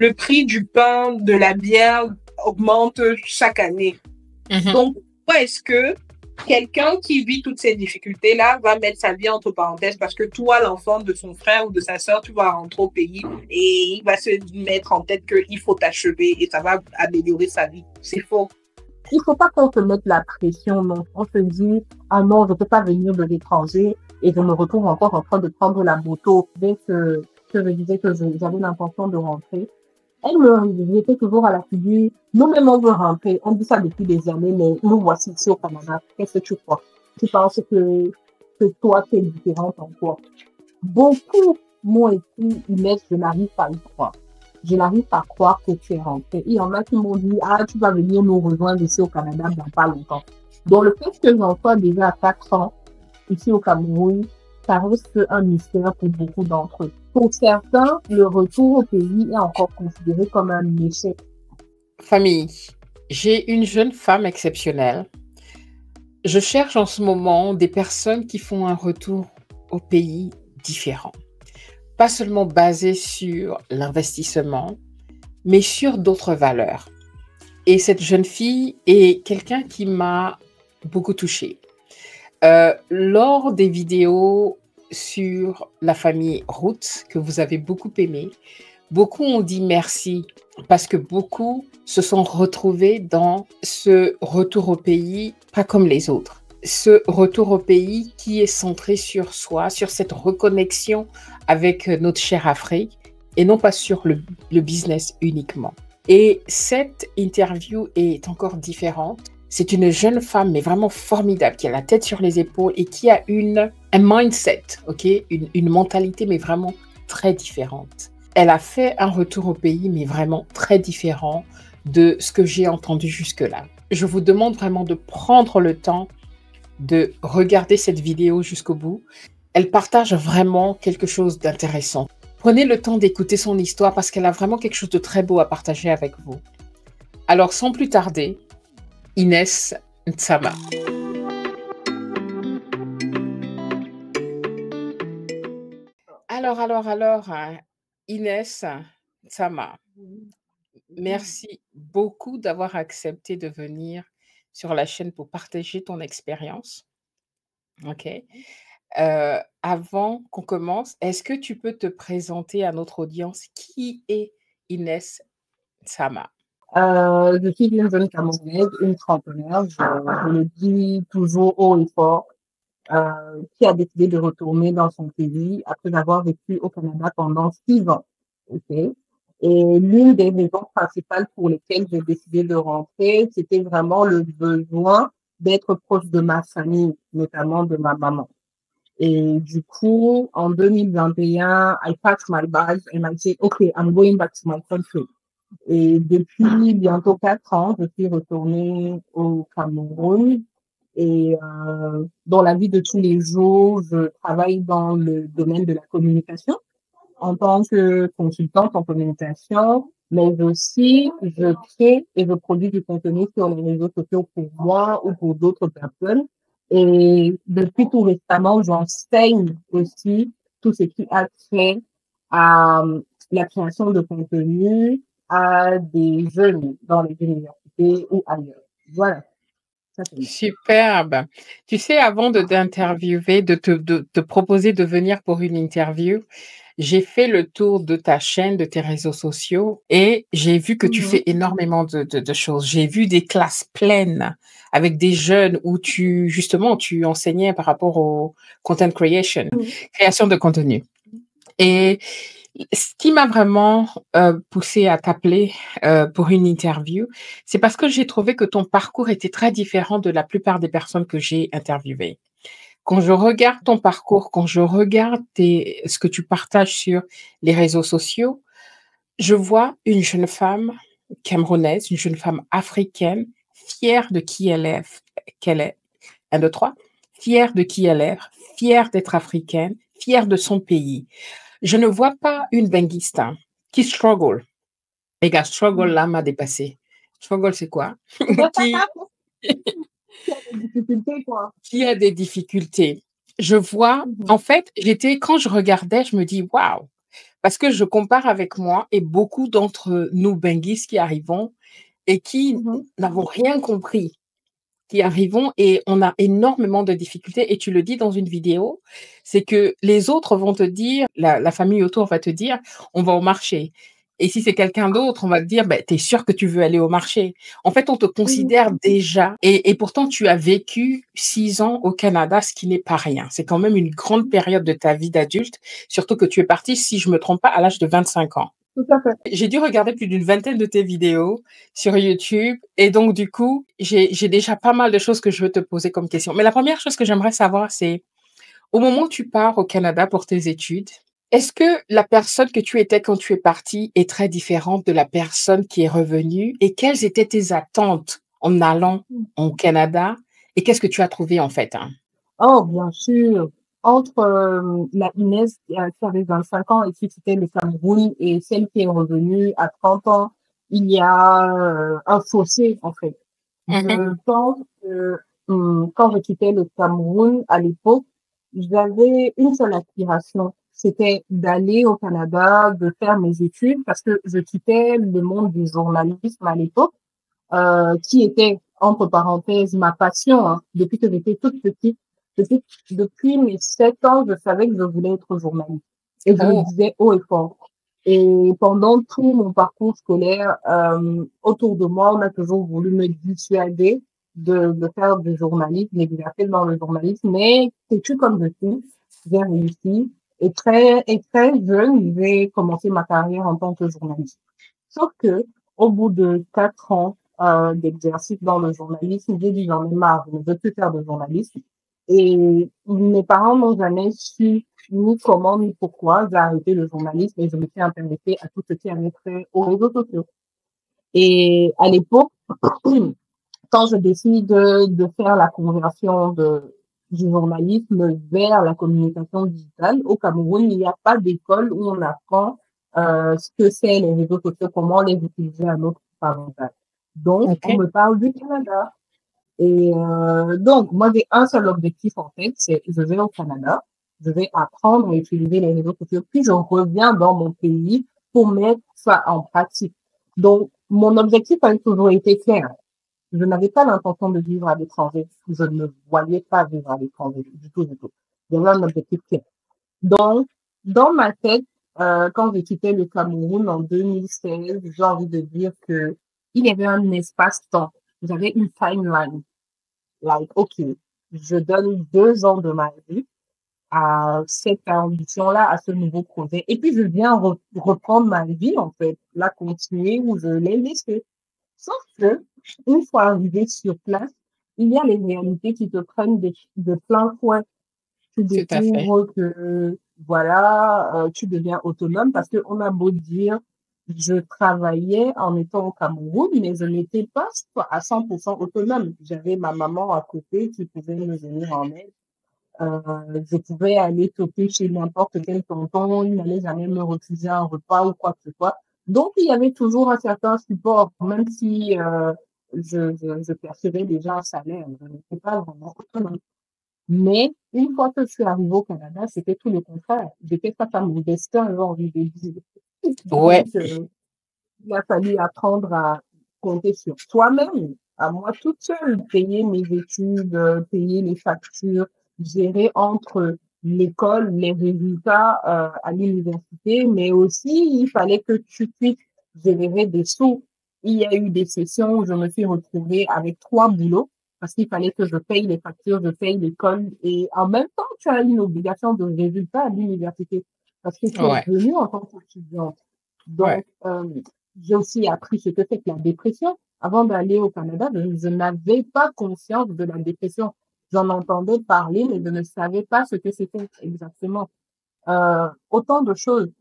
le prix du pain, de la bière augmente chaque année. Donc, pourquoi est-ce que quelqu'un qui vit toutes ces difficultés-là va mettre sa vie entre parenthèses parce que toi, l'enfant de son frère ou de sa sœur, tu vas rentrer au pays et il va se mettre en tête qu'il faut t'achever et ça va améliorer sa vie. C'est faux. Il faut pas qu'on se mette la pression, non. On se dit, ah non, je peux pas venir de l'étranger et je me retrouve encore en train de prendre la moto dès que je disais que j'avais l'intention de rentrer. J'étais toujours à la figure. Nous-mêmes, on veut rentrer. On dit ça depuis des années, mais nous voici ici au Canada. Qu'est-ce que tu crois? Tu penses que toi, tu es différente en quoi? Beaucoup m'ont écrit, Inès, je n'arrive pas à y croire. Je n'arrive pas à croire que tu es rentrée. Il y en a qui m'ont dit, ah, tu vas venir nous rejoindre ici au Canada dans pas longtemps. Donc, le fait que j'en sois déjà à 4 ans ici au Cameroun, ça reste un mystère pour beaucoup d'entre eux. Pour certains, le retour au pays est encore considéré comme un échec. Famille, j'ai une jeune femme exceptionnelle. Je cherche en ce moment des personnes qui font un retour au pays différent. Pas seulement basé sur l'investissement, mais sur d'autres valeurs. Et cette jeune fille est quelqu'un qui m'a beaucoup touchée. Lors des vidéos sur la famille Ruth, que vous avez beaucoup aimé, beaucoup ont dit merci parce que beaucoup se sont retrouvés dans ce retour au pays, pas comme les autres. Ce retour au pays qui est centré sur soi, sur cette reconnexion avec notre chère Afrique et non pas sur le business uniquement. Et cette interview est encore différente. C'est une jeune femme, mais vraiment formidable, qui a la tête sur les épaules et qui a un mindset, une mentalité, mais vraiment très différente. Elle a fait un retour au pays, mais vraiment très différent de ce que j'ai entendu jusque-là. Je vous demande vraiment de prendre le temps de regarder cette vidéo jusqu'au bout. Elle partage vraiment quelque chose d'intéressant. Prenez le temps d'écouter son histoire parce qu'elle a vraiment quelque chose de très beau à partager avec vous. Alors, sans plus tarder, Inès Ntsama. Alors, Inès Ntsama, merci beaucoup d'avoir accepté de venir sur la chaîne pour partager ton expérience. OK. Avant qu'on commence, est-ce que tu peux te présenter à notre audience? Qui est Inès Ntsama? Je suis une jeune Camerounaise, une trentenaire, je le dis toujours haut et fort, qui a décidé de retourner dans son pays après avoir vécu au Canada pendant 6 ans. Okay? Et l'une des raisons principales pour lesquelles j'ai décidé de rentrer, c'était vraiment le besoin d'être proche de ma famille, notamment de ma maman. Et du coup, en 2021, I packed my bags and I said, okay, I'm going back to my country. Et depuis bientôt 4 ans, je suis retournée au Cameroun et dans la vie de tous les jours, je travaille dans le domaine de la communication en tant que consultante en communication, mais aussi je crée et je produis du contenu sur les réseaux sociaux pour moi ou pour d'autres personnes. Et depuis tout récemment, j'enseigne aussi tout ce qui a trait à la création de contenu à des jeunes dans les universités ou ailleurs. Voilà. Superbe. Tu sais, avant de t'interviewer, de te proposer de venir pour une interview, j'ai fait le tour de ta chaîne, de tes réseaux sociaux et j'ai vu que tu fais énormément de choses. J'ai vu des classes pleines avec des jeunes où tu enseignais par rapport au content creation, création de contenu. Et ce qui m'a vraiment poussée à t'appeler pour une interview, c'est parce que j'ai trouvé que ton parcours était très différent de la plupart des personnes que j'ai interviewées. Quand je regarde ton parcours, quand je regarde ce que tu partages sur les réseaux sociaux, je vois une jeune femme camerounaise, une jeune femme africaine, fière de qui elle est, qu'elle est. 1, 2, 3. Fière de qui elle est, fière d'être africaine, fière de son pays. Je ne vois pas une benguista qui struggle. Les gars, struggle là m'a dépassé. Struggle, c'est quoi? Qui a des difficultés. Je vois, en fait, quand je regardais, je me dis, waouh, Parce que je compare avec moi et beaucoup d'entre nous benguistes qui arrivons et qui n'avons rien compris, qui arrivons et on a énormément de difficultés et tu le dis dans une vidéo, c'est que les autres vont te dire, la famille autour va te dire: «On va au marché» et si c'est quelqu'un d'autre, on va te dire: «Beh, tu es sûr que tu veux aller au marché?» En fait, on te considère déjà et pourtant tu as vécu 6 ans au Canada, ce qui n'est pas rien. C'est quand même une grande période de ta vie d'adulte, surtout que tu es partie, si je me trompe pas, à l'âge de 25 ans. Tout à fait. J'ai dû regarder plus d'une vingtaine de tes vidéos sur YouTube et donc du coup, j'ai déjà pas mal de choses que je veux te poser comme question. Mais la première chose que j'aimerais savoir, c'est au moment où tu pars au Canada pour tes études, est-ce que la personne que tu étais quand tu es partie est très différente de la personne qui est revenue et quelles étaient tes attentes en allant au Canada et qu'est-ce que tu as trouvé en fait, hein? Oh, bien sûr. Entre la Inès qui avait 25 ans et qui quittait le Cameroun et celle qui est revenue à 30 ans, il y a un fossé en fait. Je pense que quand je quittais le Cameroun à l'époque, j'avais une seule aspiration, c'était d'aller au Canada, de faire mes études parce que je quittais le monde du journalisme à l'époque, qui était entre parenthèses ma passion, hein, depuis que j'étais toute petite. Depuis mes 7 ans, je savais que je voulais être journaliste et je le Oh, disais haut et fort. Et pendant tout mon parcours scolaire, autour de moi, on a toujours voulu me dissuader de faire du journalisme, d'exercer dans le journalisme. Mais têtue comme je suis, j'ai réussi. Et très jeune, j'ai commencé ma carrière en tant que journaliste. Sauf que, au bout de 4 ans d'exercice dans le journalisme, j'ai dit j'en ai marre, je ne veux plus faire de journalisme. Et mes parents n'ont jamais su ni comment ni pourquoi j'ai arrêté le journalisme et je me suis intéressée à tout ce qui avait trait aux réseaux sociaux. Et à l'époque, quand je décide de faire la conversion du journalisme vers la communication digitale, au Cameroun, il n'y a pas d'école où on apprend ce que c'est les réseaux sociaux, comment les utiliser à notre avantage. Donc, OK. on me parle du Canada. Et donc, moi, j'ai un seul objectif en fait, c'est je vais au Canada, je vais apprendre à utiliser les réseaux sociaux, puis je reviens dans mon pays pour mettre ça en pratique. Donc, mon objectif a toujours été clair. Je n'avais pas l'intention de vivre à l'étranger. Je ne voyais pas vivre à l'étranger du tout, du tout. J'avais un objectif clair. Donc, dans ma tête, quand j'ai quitté le Cameroun en 2016, j'ai envie de dire que il y avait un espace-temps. J'avais une timeline. Like, OK, je donne 2 ans de ma vie à cette ambition-là, à ce nouveau projet. Et puis, je viens reprendre ma vie, en fait, la continuer où je l'ai laissée. Sauf que, une fois arrivé sur place, il y a les réalités qui te prennent de plein fouet. Tu Tout à fait. découvres que, voilà, tu deviens autonome parce qu'on a beau dire, je travaillais en étant au Cameroun, mais je n'étais pas à 100% autonome. J'avais ma maman à côté qui pouvait me venir en aide. Je pouvais aller toquer chez n'importe quel tonton, il n'allait jamais me refuser un repas ou quoi que ce soit. Donc, il y avait toujours un certain support, même si je percevais déjà un salaire. Je n'étais pas vraiment autonome. Mais une fois que je suis arrivée au Canada, c'était tout le contraire. J'étais face à mon destin, j'ai envie de dire. Ouais, Donc, il a fallu apprendre à compter sur soi-même, à moi toute seule, payer mes études, payer les factures, gérer entre l'école, les résultats à l'université, mais aussi il fallait que tu puisses générer des sous. Il y a eu des sessions où je me suis retrouvée avec 3 boulots parce qu'il fallait que je paye les factures, je paye l'école et en même temps, tu as une obligation de résultat à l'université parce que tu es ouais, venu en tant qu'étudiante. ouais. Donc, j'ai aussi appris ce que c'est que la dépression. Avant d'aller au Canada, je n'avais pas conscience de la dépression. J'en entendais parler, mais je ne savais pas ce que c'était exactement. Autant de choses.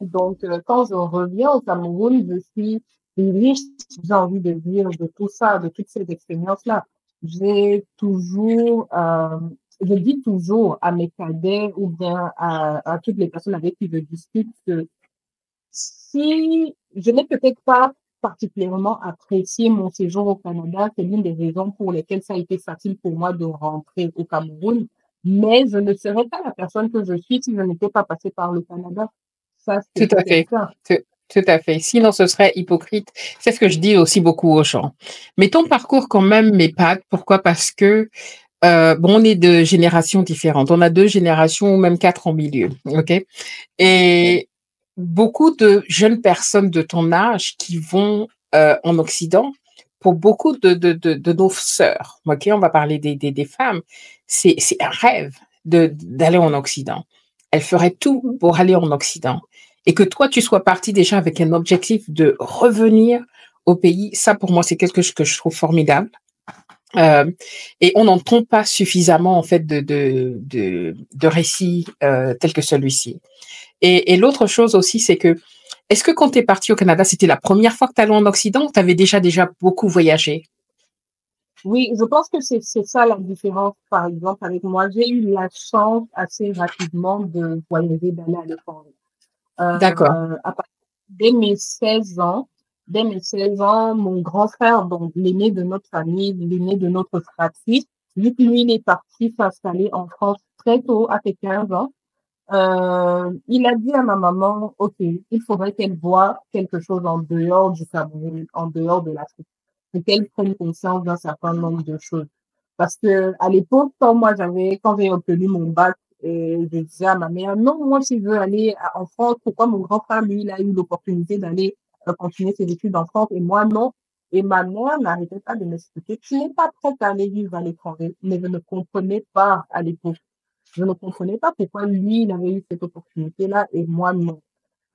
Donc, quand je reviens au Cameroun, je suis riche, j'ai envie de dire, de tout ça, de toutes ces expériences-là. J'ai toujours, je dis toujours à mes cadets ou bien à toutes les personnes avec qui je discute que si je n'ai peut-être pas particulièrement apprécié mon séjour au Canada, c'est l'une des raisons pour lesquelles ça a été facile pour moi de rentrer au Cameroun, mais je ne serais pas la personne que je suis si je n'étais pas passée par le Canada. Ça, Tout c'est à fait. certain. Tout à fait. Sinon, ce serait hypocrite. C'est ce que je dis aussi beaucoup aux gens. Mais ton parcours, quand même, m'épate. Pourquoi? Parce que, bon, on est de générations différentes. On a 2 générations ou même 4 en milieu. OK? Et beaucoup de jeunes personnes de ton âge qui vont, en Occident, pour beaucoup de nos sœurs, OK? On va parler des femmes, c'est un rêve d'aller en Occident. Elles feraient tout pour aller en Occident et que toi, tu sois parti déjà avec un objectif de revenir au pays, ça, pour moi, c'est quelque chose que je trouve formidable. Et on n'entend pas suffisamment, en fait, de récits, tels que celui-ci. Et l'autre chose aussi, c'est que, est-ce que quand tu es parti au Canada, c'était la première fois que tu allais en Occident ou tu avais déjà beaucoup voyagé? Oui, je pense que c'est ça la différence, par exemple, avec moi. J'ai eu la chance assez rapidement de voyager, d'aller à l'étranger. D'accord. À partir dès mes 16 ans, mon grand frère, donc l'aîné de notre famille, l'aîné de notre fratrie, vu que lui, il est parti s'installer en France très tôt, à ses 15 ans, il a dit à ma maman, OK, il faudrait qu'elle voie quelque chose en dehors du Cameroun, en dehors de l'Afrique, pour qu'elle prenne conscience d'un certain nombre de choses. Parce que à l'époque, quand j'ai obtenu mon bac, et je disais à ma mère, non, moi, si je veux aller en France, pourquoi mon grand frère, lui, il a eu l'opportunité d'aller continuer ses études en France et moi, non. Et ma mère n'arrêtait pas de m'expliquer, tu n'es pas prête à aller vivre à l'étranger, mais je ne comprenais pas à l'époque. Je ne comprenais pas pourquoi lui, il avait eu cette opportunité-là et moi, non.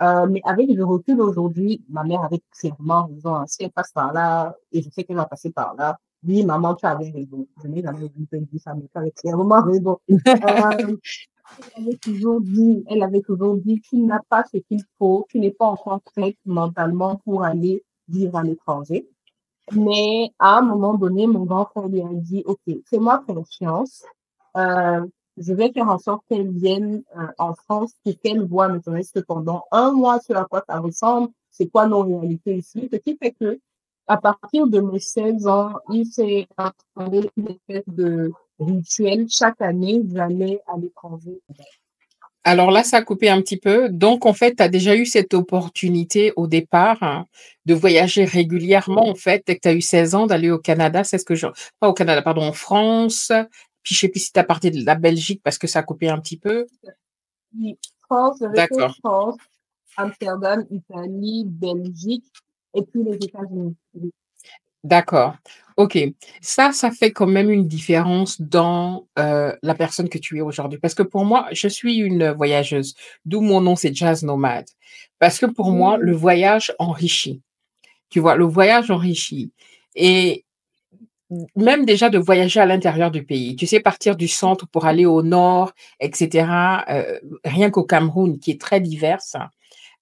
Mais avec le recul aujourd'hui, ma mère avait clairement raison. Hein. Si elle passe par là, et je sais qu'elle va passer par là, oui, maman, tu avais raison. Je n'ai jamais vu te dire ça, mais tu avais clairement raison. Elle avait toujours dit, tu n'as pas ce qu'il faut, tu n'es pas encore prête mentalement pour aller vivre à l'étranger. Mais à un moment donné, mon grand frère lui a dit, OK, fais-moi confiance. Euh, je vais faire en sorte qu'elle vienne en France pour qu'elle voit ne serait-ce que pendant un mois ce à quoi ça ressemble, c'est quoi nos réalités ici. Ce qui fait que, à partir de mes 16 ans, il s'est installé une espèce de rituel. Chaque année, j'allais à l'étranger. Alors là, ça a coupé un petit peu. Donc, en fait, tu as déjà eu cette opportunité au départ, hein, de voyager régulièrement, en fait, dès que tu as eu 16 ans, d'aller au Canada. C'est ce que je... Pas au Canada, pardon, en France. Puis, je sais plus si tu as parlé de la Belgique parce que ça a coupé un petit peu. Oui, France, j'avais fait D'accord. France, Amsterdam, Italie, Belgique et puis les États-Unis. D'accord. OK. Ça fait quand même une différence dans, la personne que tu es aujourd'hui. Parce que pour moi, je suis une voyageuse, d'où mon nom, c'est Jazz Nomade. Parce que pour moi, le voyage enrichit. Tu vois? Le voyage enrichit et même déjà de voyager à l'intérieur du pays. Tu sais, partir du centre pour aller au nord et cetera, rien qu'au Cameroun qui est très diverse,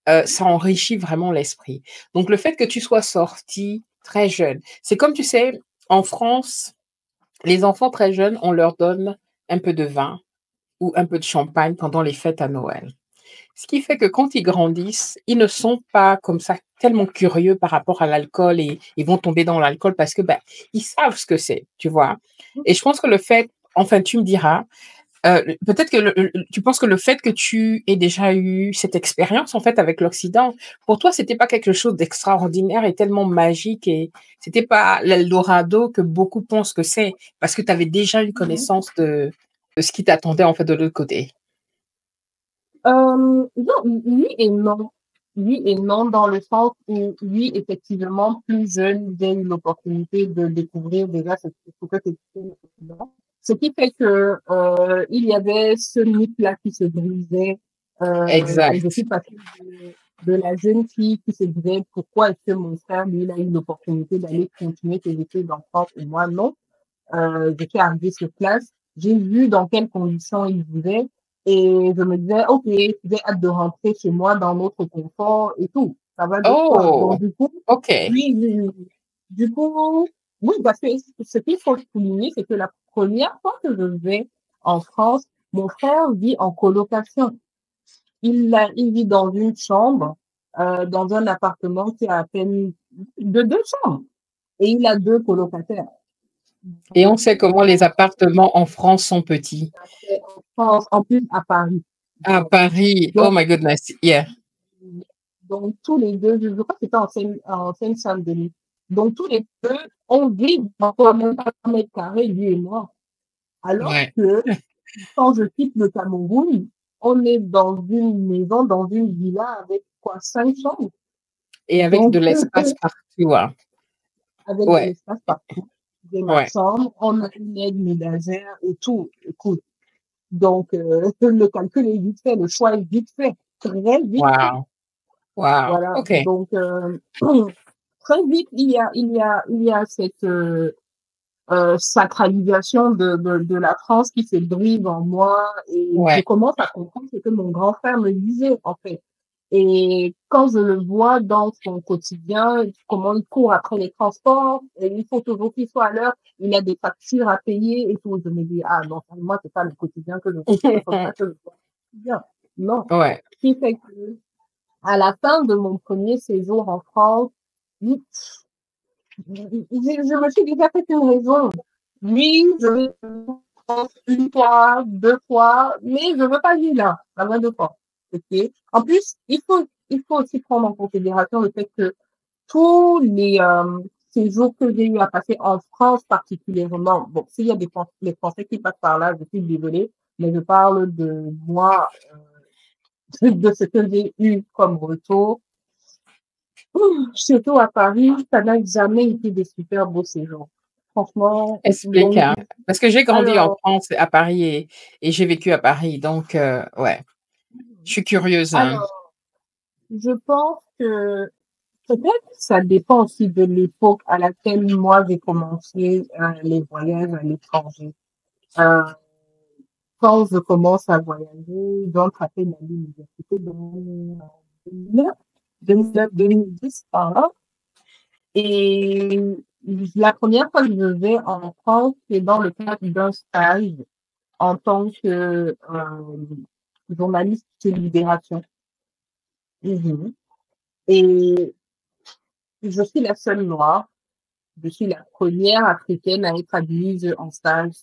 ça enrichit vraiment l'esprit. Donc le fait que tu sois sorti très jeune, c'est comme tu sais, en France, les enfants très jeunes, on leur donne un peu de vin ou un peu de champagne pendant les fêtes à Noël. Ce qui fait que quand ils grandissent, ils ne sont pas comme ça tellement curieux par rapport à l'alcool et ils vont tomber dans l'alcool parce que, ben, ils savent ce que c'est, tu vois? Et je pense que le fait enfin, tu me diras, peut-être que tu penses que le fait que tu aies déjà eu cette expérience, en fait, avec l'Occident, pour toi, c'était pas quelque chose d'extraordinaire et tellement magique et c'était pas l'Eldorado que beaucoup pensent que c'est, parce que tu avais déjà une connaissance de ce qui t'attendait, en fait, de l'autre côté? Non, oui et non. Oui et non, dans le sens où, oui, effectivement, plus jeune, j'ai eu l'opportunité de découvrir déjà ce que c'était le Occident. Ce qui fait que, il y avait ce mythe-là qui se brisait, et je Exact. suis passée de la jeune fille qui se disait pourquoi est-ce que mon frère, lui, il a eu l'opportunité d'aller continuer ses études en France et moi non. Je suis arrivée sur place, j'ai vu dans quelles conditions ils vivaient et je me disais, OK, j'ai hâte de rentrer chez moi dans notre confort et tout. Ça va de soi. Donc, Oh! du coup, OK. oui, oui, oui. Du coup, oui, parce que ce qu'il faut souligner, c'est que la première fois que je vais en France, mon frère vit en colocation. Il vit dans une chambre, dans un appartement qui a à peine de 2 chambres et il a 2 colocataires. Et on sait comment les appartements en France sont petits. En France, en plus à Paris. À Paris, oh Donc, my goodness, yeah. Donc, tous les deux, je crois que c'était en Seine-Saint-Denis. Donc, tous les deux, on vit encore même pas 1 mètre carré, lui et moi. Alors Ouais. que quand je quitte le Cameroun, on est dans une maison, dans une villa avec quoi, 5 chambres. Et avec Donc, de l'espace partout. Hein. avec de Ouais. l'espace partout. J'ai ma Ouais. chambre, on a une aide ménagère et tout. Écoute. Donc, le calcul est vite fait, le choix est vite fait, très vite fait. Wow. Wow. Voilà. OK. Donc, très vite, il y a cette sacralisation de la France qui se brise en moi et je Ouais. commence à comprendre ce que mon grand frère me disait, en fait. Et quand je le vois dans son quotidien, comment il court après les transports, et il faut toujours qu'il soit à l'heure, il a des factures à payer et tout, je me dis, ah non, moi, c'est pas le quotidien que je veux, c'est pas comme ça que je vois le quotidien. Non. Ouais. Ce qui fait que, à la fin de mon premier séjour en France, je me suis déjà fait une raison. Oui, je vais une fois, 2 fois, mais je veux pas vivre là, la moins de fois. Ok. En plus, il faut aussi prendre en considération le fait que tous les séjours que j'ai eu à passer en France particulièrement, bon, s'il y a des Français qui passent par là, je suis désolée, mais je parle de moi, de ce que j'ai eu comme retour. Surtout à Paris, ça n'a jamais été des super beaux séjours. Franchement, Explique, donc, hein. Parce que j'ai grandi en alors, France, à Paris et j'ai vécu à Paris. Donc, ouais, je suis curieuse. Hein. alors, je pense que peut-être ça dépend aussi de l'époque à laquelle moi j'ai commencé les voyages à l'étranger. Euh, Quand je commence à voyager, j'entre ma l'université dans 2010 par là. Et la première fois que je vais en France, c'est dans le cadre d'un stage en tant que journaliste de Libération. Mhm. Et je suis la seule noire. Je suis la première africaine à être admise en stage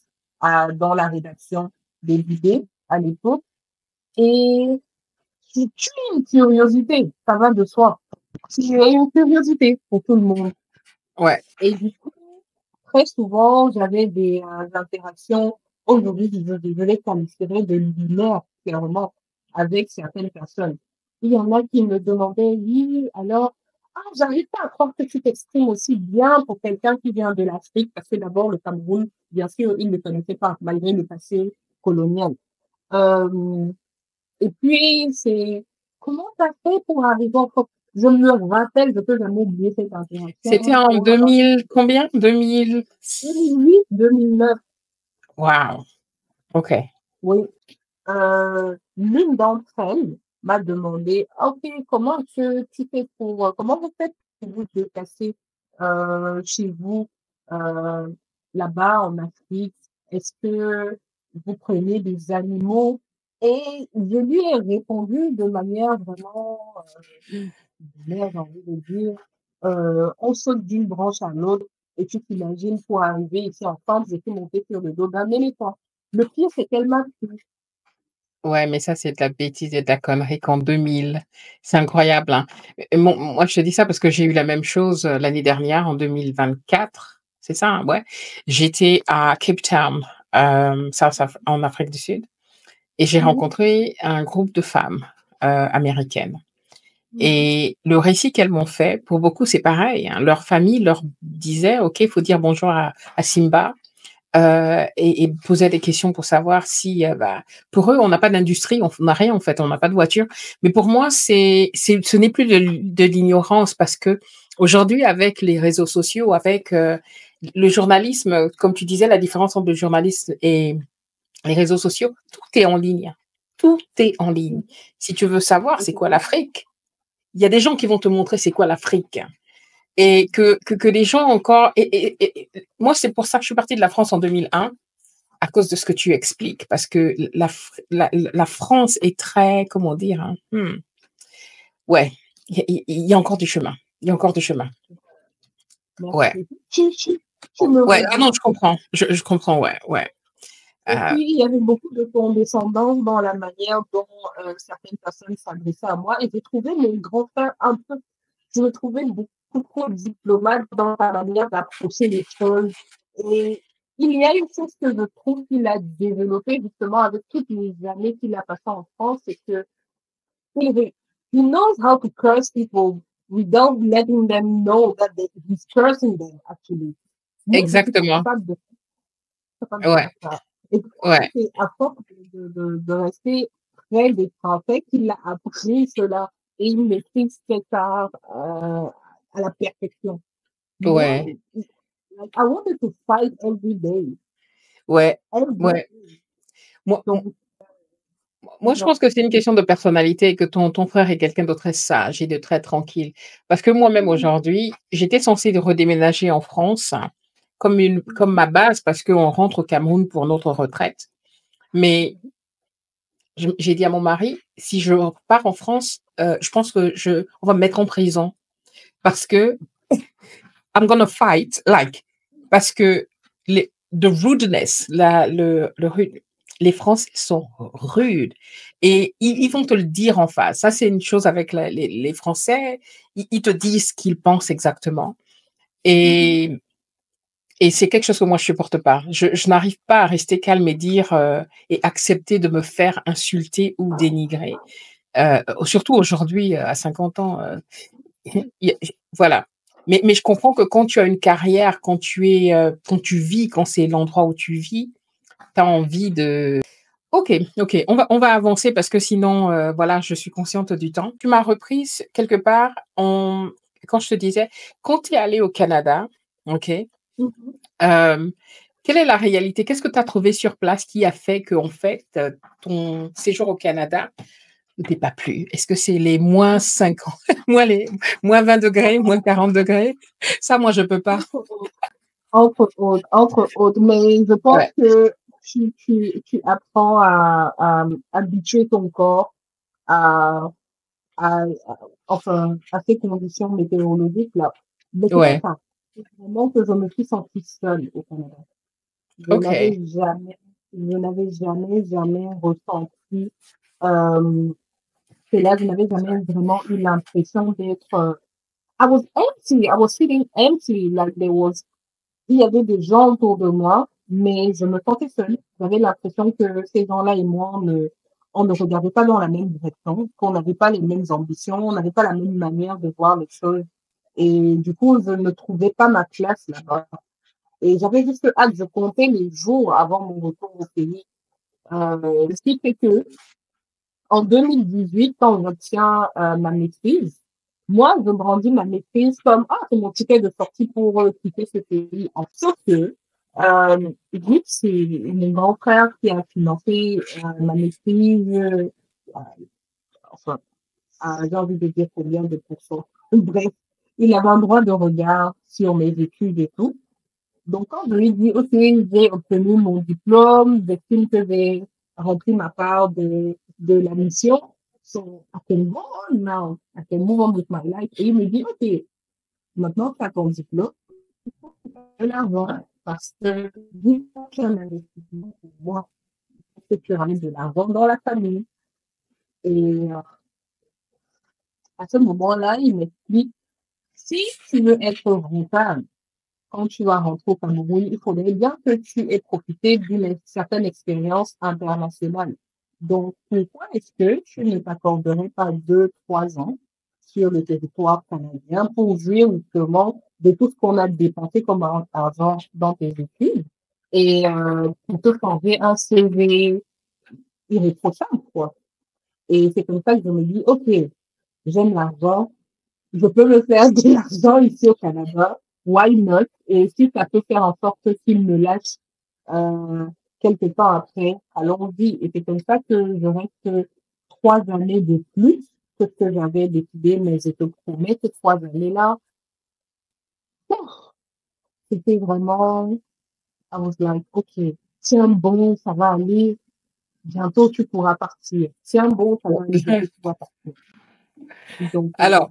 dans la rédaction des idées à l'époque. Et c'est une curiosité, ça va de soi. C'est une curiosité pour tout le monde. Ouais. Et du coup, très souvent, j'avais des interactions, aujourd'hui, je les qualifierais de lunaires, clairement, avec certaines personnes. Il y en a qui me demandaient, oui, alors, j'arrive pas à croire que tu t'exprimes aussi bien pour quelqu'un qui vient de l'Afrique, parce que d'abord, le Cameroun, bien sûr, il ne connaissait pas, malgré le passé colonial. Euh, et puis, c'est comment tu as fait pour arriver en France? Je me rappelle, je peux jamais oublier cette C'était interaction. en 2000, combien? 2000? 2008, 2009, Wow. OK. oui. L'une d'entre elles m'a demandé, OK, comment tu fais comment vous faites pour vous déplacer chez vous euh, là-bas en Afrique? Est-ce que vous prenez des animaux? Et je lui ai répondu de manière vraiment, j'ai envie de dire, on saute d'une branche à l'autre et tu t'imagines pour arriver ici en France, j'ai fait monter sur le dos d'un éléphant. Le pire, c'est qu'elle m'a pris. Ouais, mais ça, c'est de la bêtise et de la connerie qu'en 2000. C'est incroyable, hein. Moi, je te dis ça parce que j'ai eu la même chose l'année dernière, en 2024. C'est ça, hein, ouais. J'étais à Cape Town, en Afrique du Sud, et j'ai Mhm, rencontré un groupe de femmes américaines. mhm, Et le récit qu'elles m'ont fait, pour beaucoup, c'est pareil. Hein. Leur famille leur disait, OK, il faut dire bonjour à Simba. Et posait des questions pour savoir si, pour eux, on n'a pas d'industrie, on n'a rien en fait, on n'a pas de voiture. Mais pour moi, ce n'est plus de l'ignorance parce que aujourd'hui, avec les réseaux sociaux, avec le journalisme, comme tu disais, la différence entre le journalisme et les réseaux sociaux, tout est en ligne. Tout est en ligne. mhm. Si tu veux savoir c'est quoi Effectivement. l'Afrique, il y a des gens qui vont te montrer c'est quoi l'Afrique. Et que les gens encore... moi, c'est pour ça que je suis partie de la France en 2001 à cause de ce que tu expliques, parce que la France est très, comment dire, hein, ouais, il y a encore du chemin. Il y a encore du chemin. Ouais. Merci. Tu me Ouais, ah non, rejoins. je comprends. Je comprends, ouais, ouais. Et puis, il y avait beaucoup de condescendance dans la manière dont certaines personnes s'adressaient à moi. Et j'ai trouvé mon grand frère je le trouvais beaucoup trop diplomate dans sa manière d'approcher les choses. Et il y a une chose que je trouve qu'il a développée justement avec toutes les années qu'il a passées en France, c'est que he knows how to curse people without letting them know that he's cursing them, actually. Moi, je suis pas Exactement. capable de Ouais. faire ça. Et Ouais. c'est à force de rester près des Français qu'il a appris cela. Et il maîtrise cet art à la perfection. Ouais. Like, I wanted to fight every day. Ouais. Every Ouais. day. Moi, Donc, moi, je pense que c'est une question de personnalité et que ton frère est quelqu'un de très sage et de très tranquille. Parce que moi-même aujourd'hui, j'étais censée redéménager en France comme ma base parce qu'on rentre au Cameroun pour notre retraite. Mais j'ai dit à mon mari, si je pars en France, je pense que on va me mettre en prison parce que I'm gonna fight, like, parce que the rudeness, les Français sont rudes et ils vont te le dire en face. Ça, c'est une chose avec les Français. Ils te disent ce qu'ils pensent exactement. Et, et c'est quelque chose que moi, je supporte pas. Je n'arrive pas à rester calme et dire et accepter de me faire insulter ou dénigrer. Surtout aujourd'hui, à 50 ans. Voilà. Mais je comprends que quand tu as une carrière, quand tu vis, quand c'est l'endroit où tu vis, tu as envie de. Ok, ok, on va avancer parce que sinon, voilà, je suis consciente du temps. Tu m'as reprise quelque part quand je te disais, quand tu es allé au Canada, ok, quelle est la réalité? Qu'est-ce que tu as trouvé sur place qui a fait que, en fait, ton séjour au Canada ne t'est pas plu? Est-ce que c'est les moins 50, moins 20 degrés, moins 40 degrés? Ça, moi, je peux pas. Entre autres. Mais je pense Ouais. que tu apprends à habituer ton corps à, enfin, à ces conditions météorologiques-là. Mais c'est pas Ouais. ça. C'est vraiment que je me suis sentie seule au Canada. Je OK. n'avais jamais, je n'avais jamais ressenti, euh, cela. Je n'avais jamais vraiment eu l'impression d'être, I was empty. I was feeling empty. Like il y avait des gens autour de moi, mais je me sentais seule. J'avais l'impression que ces gens-là et moi, on ne regardait pas dans la même direction, qu'on n'avait pas les mêmes ambitions, on n'avait pas la même manière de voir les choses. Et du coup, je ne trouvais pas ma place là-bas. Et j'avais juste hâte, je comptais les jours avant mon retour au pays. Ce qui fait que, en 2018, quand j'obtiens ma maîtrise, moi, je brandis ma maîtrise comme, ah, c'est mon ticket de sortie pour quitter ce pays. En sauf que, vu que c'est mon grand frère qui a financé ma maîtrise, enfin, j'ai envie de dire combien de pourcents. Bref, il avait un droit de regard sur mes études et tout. Donc, quand je lui dis, OK, j'ai obtenu mon diplôme, j'estime que j'ai rempli ma part de la mission. So, I can go on now. I can move on with my life. Et il me dit, OK, maintenant que tu as ton diplôme, il faut que tu aies l'argent. Parce que, vu que tu as un investissement pour moi, il faut que tu ramènes de l'argent dans la famille. Et à ce moment-là, il m'explique, si tu veux être rentable, quand tu vas rentrer au Cameroun, il faudrait bien que tu aies profité d'une certaine expérience internationale. Donc, pourquoi est-ce que tu ne t'accorderais pas 2, 3 ans sur le territoire canadien pour jouir justement de tout ce qu'on a dépensé comme argent dans tes études et pour te changer un CV irréprochable, quoi. Et c'est comme ça que je me dis, OK, j'aime l'argent, je peux me faire de l'argent ici au Canada. Why not? Et si ça peut faire en sorte qu'il me lâche quelque temps après, allons-y. Et c'est comme ça que je reste 3 années de plus que ce que j'avais décidé, mais je te promets que 3 années-là, c'était vraiment, I was like, OK, tiens bon, ça va aller, bientôt tu pourras partir. Tiens bon, ça va aller, bientôt tu pourras partir. Donc, Alors,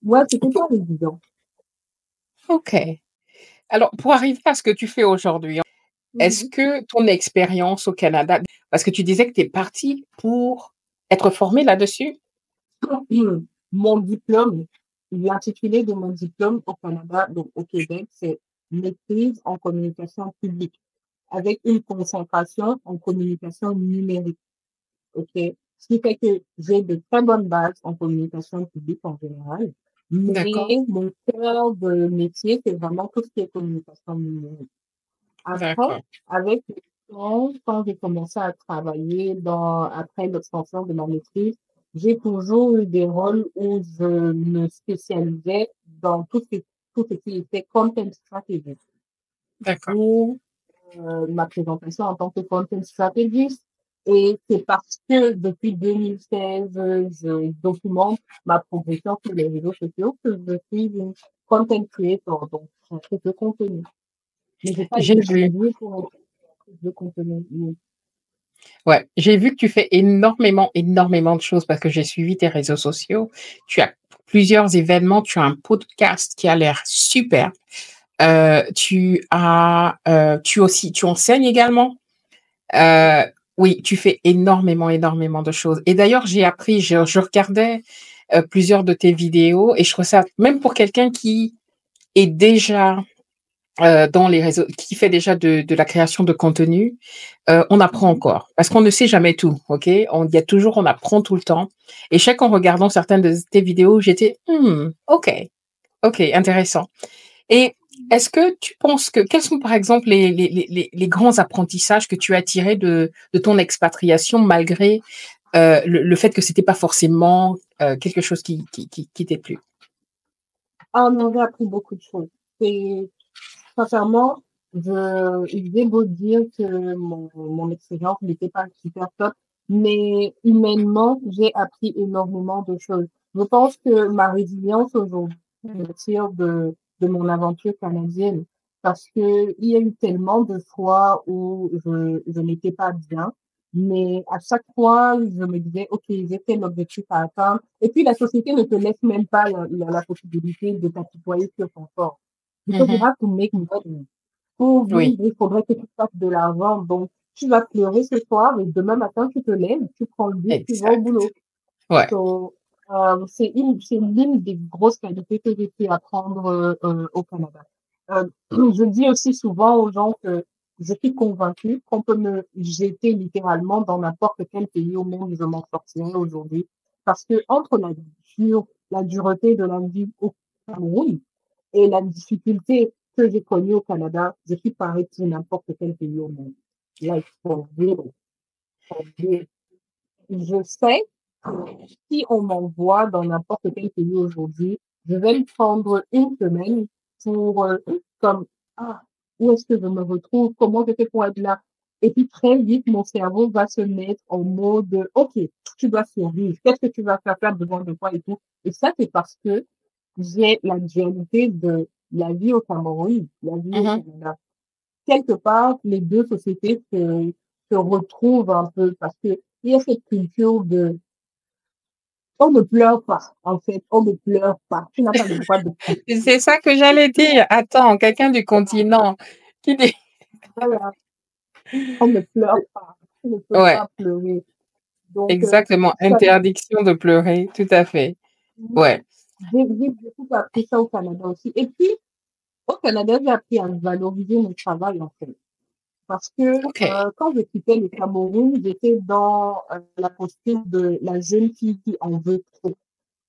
ouais, c'était pas évident. OK. Alors, pour arriver à ce que tu fais aujourd'hui, Est-ce que ton expérience au Canada, parce que tu disais que tu es partie pour être formée là-dessus? Mon diplôme, l'intitulé de mon diplôme au Canada, donc au Québec, c'est maîtrise en communication publique avec une concentration en communication numérique. OK? Ce qui fait que j'ai de très bonnes bases en communication publique en général, D'accord, mais mon cœur de métier, c'est vraiment tout ce qui est communication numérique. Après, d'accord, avec le temps, quand j'ai commencé à travailler après l'extension de ma maîtrise, j'ai toujours eu des rôles où je me spécialisais dans tout ce qui était content strategy. d'accord. D'où ma présentation en tant que content strategist. Et c'est parce que depuis 2016, je documente ma progression sur les réseaux sociaux que je suis une content creator, donc je fais de contenu. Mais j'ai pas J'ai été vu. formée pour être de contenu. Ouais, j'ai vu que tu fais énormément, énormément de choses parce que j'ai suivi tes réseaux sociaux. Tu as plusieurs événements, tu as un podcast qui a l'air super. Tu enseignes également. Euh, oui, tu fais énormément, énormément de choses. Et d'ailleurs, je regardais plusieurs de tes vidéos et je trouve ça, même pour quelqu'un qui est déjà dans les réseaux, qui fait déjà de la création de contenu, on apprend encore parce qu'on ne sait jamais tout. Ok, on apprend tout le temps. Et chaque en regardant certaines de tes vidéos, j'étais, ok, ok, intéressant. Et est-ce que tu penses quels sont par exemple les grands apprentissages que tu as tirés de ton expatriation malgré le fait que c'était pas forcément quelque chose qui t'ait plu? Ah, on avait appris beaucoup de choses. Et sincèrement, j'ai beau dire que mon expérience n'était pas super top, mais humainement, j'ai appris énormément de choses. Je pense que ma résilience aujourd'hui me tire de mon aventure canadienne parce que il y a eu tellement de fois où je n'étais pas bien, mais à chaque fois, je me disais, OK, j'ai tel objectif à atteindre. Et puis, la société ne te laisse même pas la possibilité de t'apitoyer sur ton corps. Because you Mhm. have to make money. Pour Oui, vivre, il faudrait que tu fasses de l'argent. Donc, tu vas pleurer ce soir et demain matin, tu te lèves, tu prends le bus, tu vas au exact. boulot. Ouais. So, c'est l'une des grosses qualités que j'ai pu apprendre au Canada. Je dis aussi souvent aux gens que je suis convaincue qu'on peut me jeter littéralement dans n'importe quel pays au monde, je m'en sortirai aujourd'hui. Parce que entre la dureté de la vie au Cameroun et la difficulté que j'ai connue au Canada, je suis pareil pour n'importe quel pays au monde. Like, for real, for real. Je sais que si on m'envoie dans n'importe quel pays aujourd'hui, je vais me prendre une semaine pour, comme, ah, où est-ce que je me retrouve? Comment je fais pour être là? Et puis très vite, mon cerveau va se mettre en mode, OK, tu dois survivre. Qu'est-ce que tu vas faire? Tu as besoin de quoi et tout. Et ça, c'est parce que j'ai la dualité de la vie au Cameroun, la vie au Mhm. Canada. Quelque part, les deux sociétés se retrouvent un peu parce que il y a cette culture de on ne pleure pas, en fait, on ne pleure pas. Tu n'as pas le droit de pleurer. C'est ça que j'allais dire. Attends, quelqu'un du continent qui dit. Voilà, on ne pleure pas. Tu ne peux Ouais, pas pleurer. Donc, exactement. ça, Interdiction de pleurer, tout à fait. Ouais. j'ai beaucoup appris ça au Canada aussi. Et puis, au Canada, j'ai appris à valoriser mon travail, en fait. Parce que Ok. quand je quittais le Cameroun, j'étais dans la posture de la jeune fille qui en veut trop.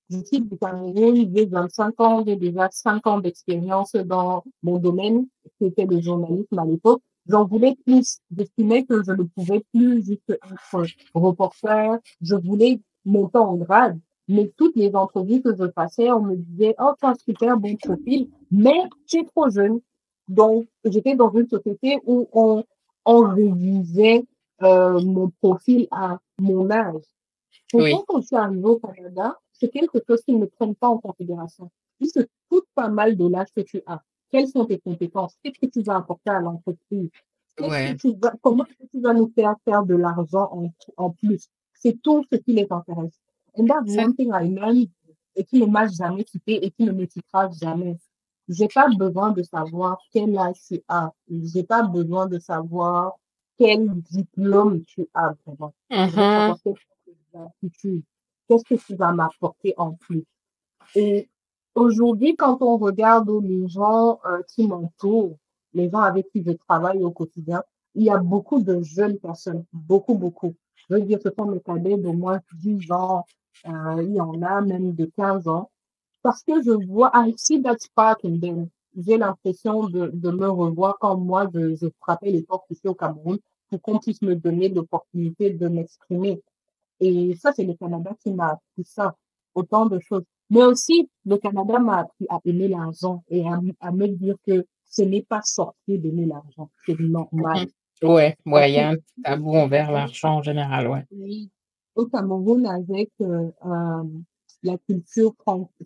Je suis du Cameroun, j'ai 25 ans, j'ai déjà 5 ans d'expérience dans mon domaine, qui était le journalisme à l'époque. J'en voulais plus. J'estimais que je ne pouvais plus juste être reporter. Je voulais monter en grade. Mais toutes les entrevues que je passais, on me disait, oh, tu as un super bon profil, mais tu es trop jeune. Donc, j'étais dans une société où on révisait mon profil à mon âge. Pourtant, Oui, quand je suis arrivée au Canada, c'est quelque chose qu'ils ne prennent pas en considération. Ils se foutent pas mal de l'âge que tu as. Quelles sont tes compétences? Qu'est-ce que tu vas apporter à l'entreprise? ouais. Comment est-ce que tu vas nous faire de l'argent en plus? C'est tout ce qui les intéresse. And that's Ça, one thing I learned et qui ne m'a jamais quitté et qui ne me quittera jamais. j'ai pas besoin de savoir quel âge tu as. J'ai pas besoin de savoir quel diplôme tu as vraiment. Je veux savoir quelles sont tes aptitudes. Qu'est-ce que tu vas m'apporter en plus. Et aujourd'hui, quand on regarde les gens qui m'entourent, les gens avec qui je travaille au quotidien, il y a beaucoup de jeunes personnes, beaucoup, beaucoup. Je veux dire, ce sont mes cadets d'au moins 10 ans, il y en a même de 15 ans, parce que je vois, I see that spark in them. J'ai l'impression de me revoir quand moi, je frappais les portes ici au Cameroun pour qu'on puisse me donner l'opportunité de m'exprimer. Et ça, c'est le Canada qui m'a appris ça, autant de choses. Mais aussi, le Canada m'a appris à aimer l'argent et à me dire que ce n'est pas sorti d'aimer l'argent, c'est normal. Ouais, Parce il y que a un tabou envers l'argent en général, ouais. oui, au Cameroun, avec la culture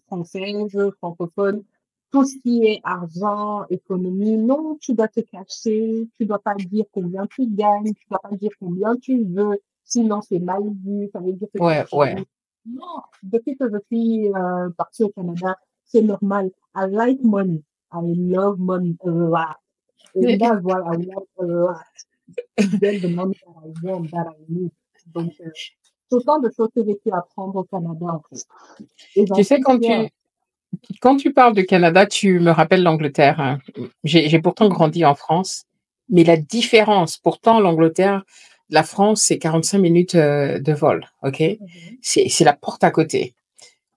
française, francophone, tout ce qui est argent, économie, non, tu dois te cacher, tu dois pas dire combien tu gagnes, tu dois pas dire combien tu veux, sinon c'est mal vu, ça veut dire que tu Ouais, es ouais. jaloux. Non, depuis que je suis partie au Canada, c'est normal. I like money. I love money a lot. And that's why I love a lot to get the money that I want, that I need. Donc, c'est autant de choses que j'ai pu apprendre au Canada, en fait. Et j'en Tu sais, suis fière. quand tu parles de Canada, tu me rappelles l'Angleterre, hein. J'ai pourtant grandi en France, mais la différence, pourtant l'Angleterre, la France, c'est 45 minutes de vol, ok? Mhm. C'est la porte à côté.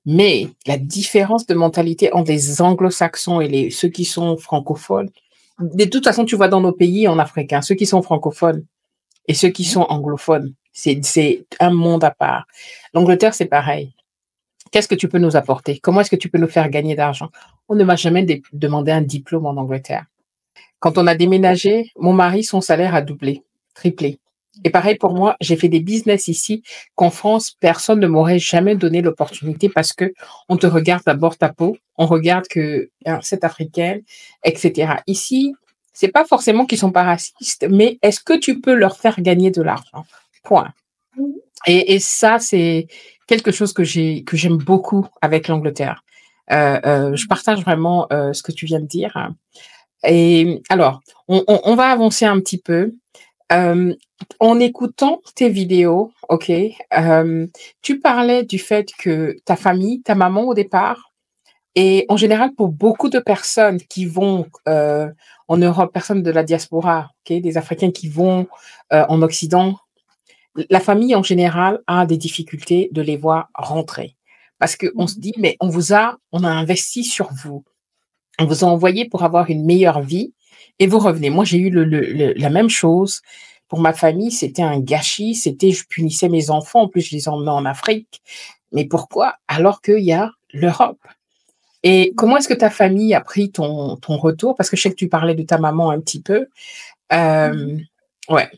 Mais la différence de mentalité entre les anglo-saxons et ceux qui sont francophones, de toute façon, tu vois dans nos pays en Afrique, hein, ceux qui sont francophones et ceux qui sont anglophones, c'est un monde à part. L'Angleterre, c'est pareil. Qu'est-ce que tu peux nous apporter? Comment est-ce que tu peux nous faire gagner d'argent? On ne m'a jamais demandé un diplôme en Angleterre. Quand on a déménagé, mon mari, son salaire a doublé, triplé. Et pareil pour moi, j'ai fait des business ici qu'en France, personne ne m'aurait jamais donné l'opportunité parce que on te regarde d'abord ta peau, on regarde que cette africaine, etc. Ici, c'est pas forcément qu'ils sont pas racistes, mais est-ce que tu peux leur faire gagner de l'argent? Point. Mhm. Et ça, c'est quelque chose que j'aime beaucoup avec l'Angleterre. Je partage vraiment ce que tu viens de dire. Et alors, on va avancer un petit peu. En écoutant tes vidéos, ok, tu parlais du fait que ta famille, ta maman au départ, et en général pour beaucoup de personnes qui vont en Europe, personnes de la diaspora, ok, des Africains qui vont en Occident, la famille en général a des difficultés de les voir rentrer. Parce qu'on se dit, mais on a investi sur vous. On vous a envoyé pour avoir une meilleure vie et vous revenez. Moi, j'ai eu la même chose. Pour ma famille, c'était un gâchis. Je punissais mes enfants. En plus, je les emmenais en Afrique. Mais pourquoi? Alors qu'il y a l'Europe. Et comment est-ce que ta famille a pris ton retour? Parce que je sais que tu parlais de ta maman un petit peu. Ouais.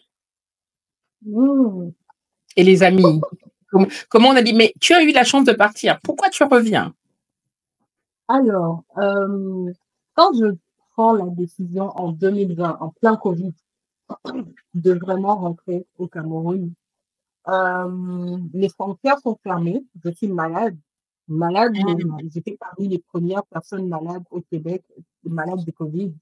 Mhm. Et les amis. Comment on a dit, mais tu as eu la chance de partir. Pourquoi tu reviens? Alors, quand je prends la décision en 2020, en plein Covid, de vraiment rentrer au Cameroun, les frontières sont fermées. Je suis malade. Malade, j'étais parmi les premières personnes malades au Québec, malades de Covid.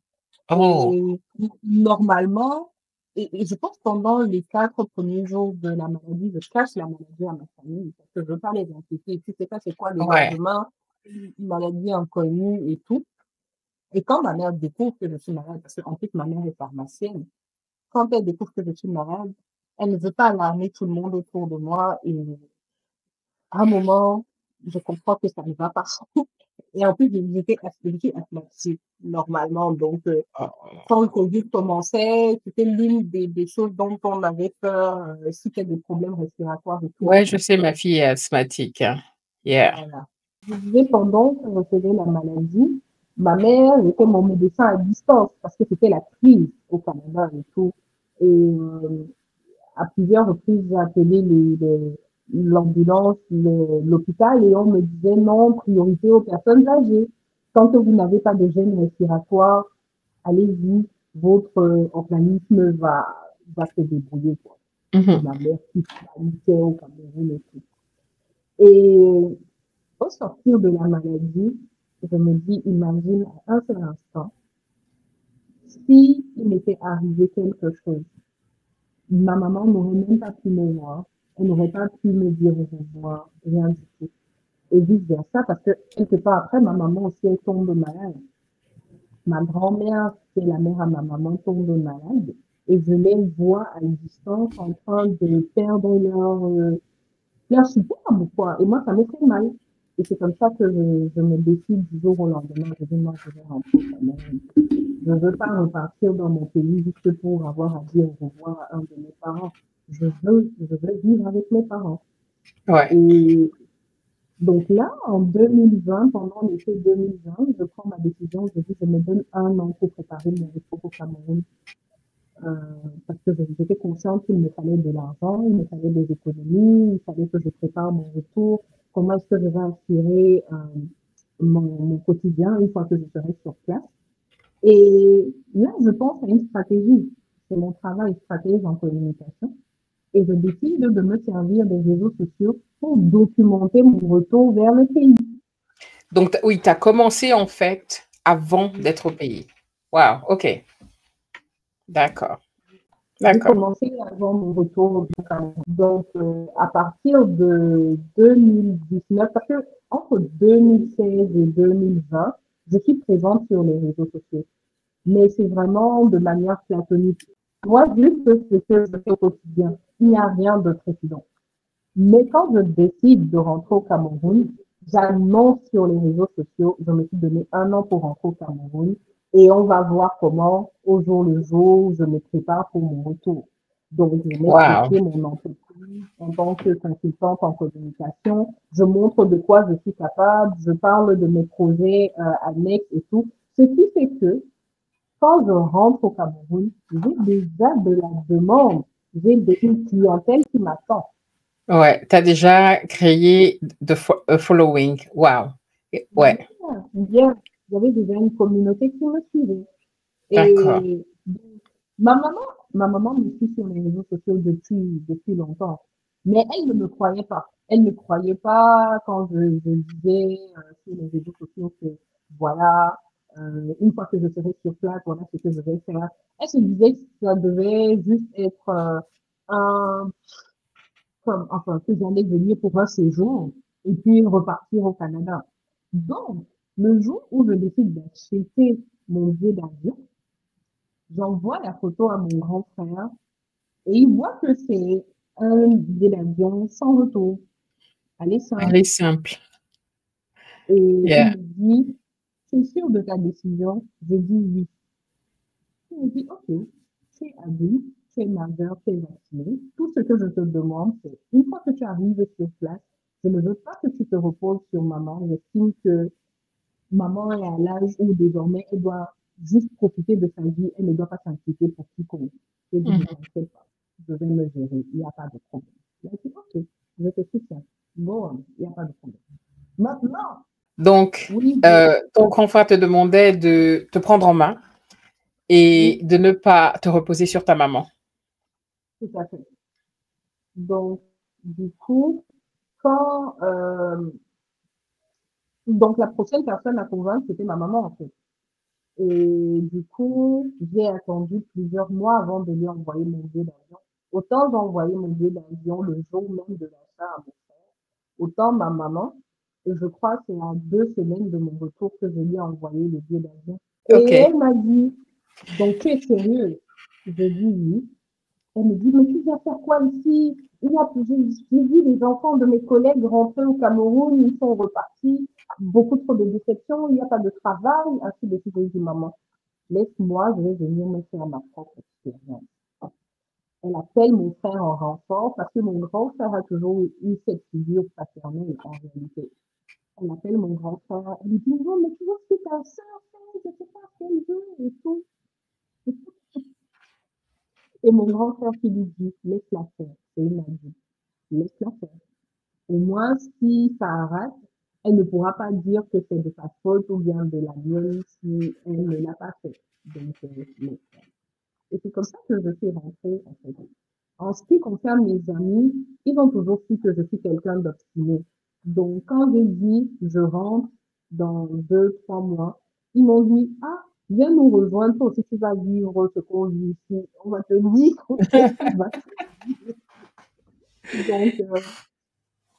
Oh, Et normalement, et je pense pendant les 4 premiers jours de la maladie, je cache la maladie à ma famille parce que je veux pas les inquiéter. Tu sais pas c'est quoi le ouais. lendemain, une maladie inconnue et tout. Et quand ma mère découvre que je suis malade, parce qu'en plus ma mère est pharmacienne, quand elle découvre que je suis malade, elle ne veut pas alarmer tout le monde autour de moi. Et à un moment, je comprends que ça ne va pas. Et en plus, je suis asthmatique normalement. Donc, quand le Covid commençait, c'était l'une des choses dont on avait peur, si tu as des problèmes respiratoires et tout. Ouais, je sais, ma fille est asthmatique, hein. Yeah. Voilà. Je disais pendant que je faisais la maladie, ma mère était mon médecin à distance parce que c'était la crise au Canada et tout. Et à plusieurs reprises, j'ai appelé l'ambulance, l'hôpital et on me disait non, priorité aux personnes âgées. Tant que vous n'avez pas de gêne respiratoire, allez-y, votre organisme va se débrouiller. Quoi. Et ma mère qui paniquait au Cameroun et tout. Et au sortir de la maladie, je me dis, imagine à un seul instant, si il m'était arrivé quelque chose, ma maman n'aurait même pas pu me voir, elle n'aurait pas pu me dire au revoir, rien du tout. Et vice-versa, parce que quelque part après, ma maman aussi, elle tombe malade. Ma grand-mère, qui est la mère à ma maman, tombe malade. Et je les vois à distance en train de perdre leur support, quoi. Et moi, ça me fait mal. Et c'est comme ça que je me décide du jour au lendemain. Je dis, moi, je vais rentrer quand même. Je ne veux pas repartir dans mon pays juste pour avoir à dire au revoir à un de mes parents. Je veux vivre avec mes parents. Ouais. Et donc là, en 2020, pendant l'été 2020, je prends ma décision. Je dis, je me donne un an pour préparer mon retour au Cameroun. Euh, parce que j'étais consciente qu'il me fallait de l'argent, il me fallait des économies, il fallait que je prépare mon retour. Comment est-ce que je vais assurer mon quotidien une fois que je serai sur place? Et là, je pense à une stratégie. C'est mon travail, stratège en communication. Et je décide de me servir des réseaux sociaux pour documenter mon retour vers le pays. Donc, oui, tu as commencé en fait avant d'être au pays. Wow, ok. D'accord. J'ai D'accord. commencé avant mon retour. Donc, à partir de 2019, parce que entre 2016 et 2020, je suis présente sur les réseaux sociaux. Mais c'est vraiment de manière platonique. Moi, juste ce que je fais au quotidien. Il n'y a rien de précédent. Mais quand je décide de rentrer au Cameroun, j'annonce sur les réseaux sociaux, je me suis donné un an pour rentrer au Cameroun et on va voir comment, au jour le jour, je me prépare pour mon retour. Donc, je mets sur Wow. pied mon entreprise en tant que consultante en communication. Je montre de quoi je suis capable. Je parle de mes projets annexes et tout. Ce qui fait que quand je rentre au Cameroun, j'ai déjà de la demande. J'ai une clientèle qui m'attend. Ouais, tu as déjà créé following. Wow. Ouais, Bien, j'avais déjà une communauté qui me suivait. d'accord. Et ma maman, ma maman me suit sur les réseaux sociaux depuis longtemps. Mais elle ne me croyait pas. Elle ne croyait pas quand je disais sur les réseaux sociaux que voilà, une fois que je serai sur place, voilà ce que je vais faire. Elle se disait que ça devait juste être un, enfin, que j'allais venir pour un séjour et puis repartir au Canada. Donc, le jour où je décide d'acheter mon billet d'avion, j'envoie la photo à mon grand frère et il voit que c'est un billet d'avion sans retour. Allez, Elle simple. est simple. Et il Yeah. me dit, c'est sûr de ta décision? Je dis oui. Il me dit, ok, tu es adulte, tu es majeur, tu es vacciné. Tout ce que je te demande, c'est une fois que tu arrives sur place, je ne veux pas que tu te reposes sur maman. J'estime que maman est à l'âge où désormais elle doit juste profiter de sa vie. Elle ne doit pas s'inquiéter pour quiconque. Je dis, ne Mhm. t'inquiète pas. Je vais me gérer. Il n'y a pas de problème. Il a dit, ok, je te soutiens. Bon, il n'y a pas de problème. Maintenant, Donc, oui, ton grand frère te demandait de te prendre en main et oui, de ne pas te reposer sur ta maman. tout à fait. Donc, du coup, quand, donc la prochaine personne à convaincre, c'était ma maman, en fait. Et du coup, j'ai attendu plusieurs mois avant de lui envoyer mon billet d'avion. Autant j'ai envoyé mon billet d'avion le jour même de l'achat à mon frère, autant ma maman, et je crois que c'est en 2 semaines de mon retour que je lui ai envoyé le billet d'avion. Et OK. elle m'a dit, donc tu es sérieuse? Je dis oui. Elle me dit, mais tu vas faire quoi ici? J'ai vu les enfants de mes collègues rentrer au Cameroun, ils sont repartis, beaucoup trop de déceptions, il n'y a pas de travail, ainsi de suite. Je dis, maman, laisse-moi, je vais venir me faire ma propre expérience. Elle appelle mon frère en renfort parce que mon grand frère a toujours eu cette figure paternelle en réalité. Elle appelle mon grand frère, elle lui dit, non, mais tu vois ce que ta soeur fait, je sais pas ce qu'elle veut et tout. Et mon grand frère qui lui dit, laisse-la faire, c'est une adulte, laisse-la faire. Au moins, si ça rate, elle ne pourra pas dire que c'est de sa faute ou bien de la mienne si elle ne l'a pas fait. Donc, laisse faire. Et c'est comme ça que je suis rentrée, en fait. En ce qui concerne mes amis, ils ont toujours su que je suis quelqu'un d'obstiné. Donc, quand j'ai dit je rentre, dans 2, 3 mois, ils m'ont dit, ah, viens nous rejoindre, toi aussi tu vas vivre ce qu'on vit ici. On va te dire comment tu vas.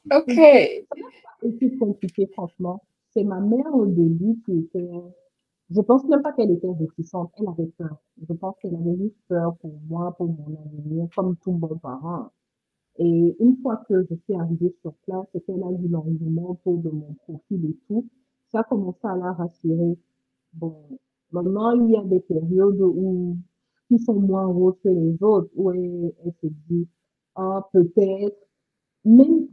Donc, Ok. c'était compliqué, franchement. C'est ma mère au début qui était, je pense même pas qu'elle était réticente, elle avait peur. Je pense qu'elle avait juste peur pour moi, pour mon avenir, comme tout bon parent. Et une fois que je suis arrivée sur place et qu'elle a vu l'engouement autour de mon profil et tout, ça a commencé à la rassurer. Bon, maintenant, il y a des périodes où, qui sont moins roses que les autres, où elle se dit, ah, peut-être, même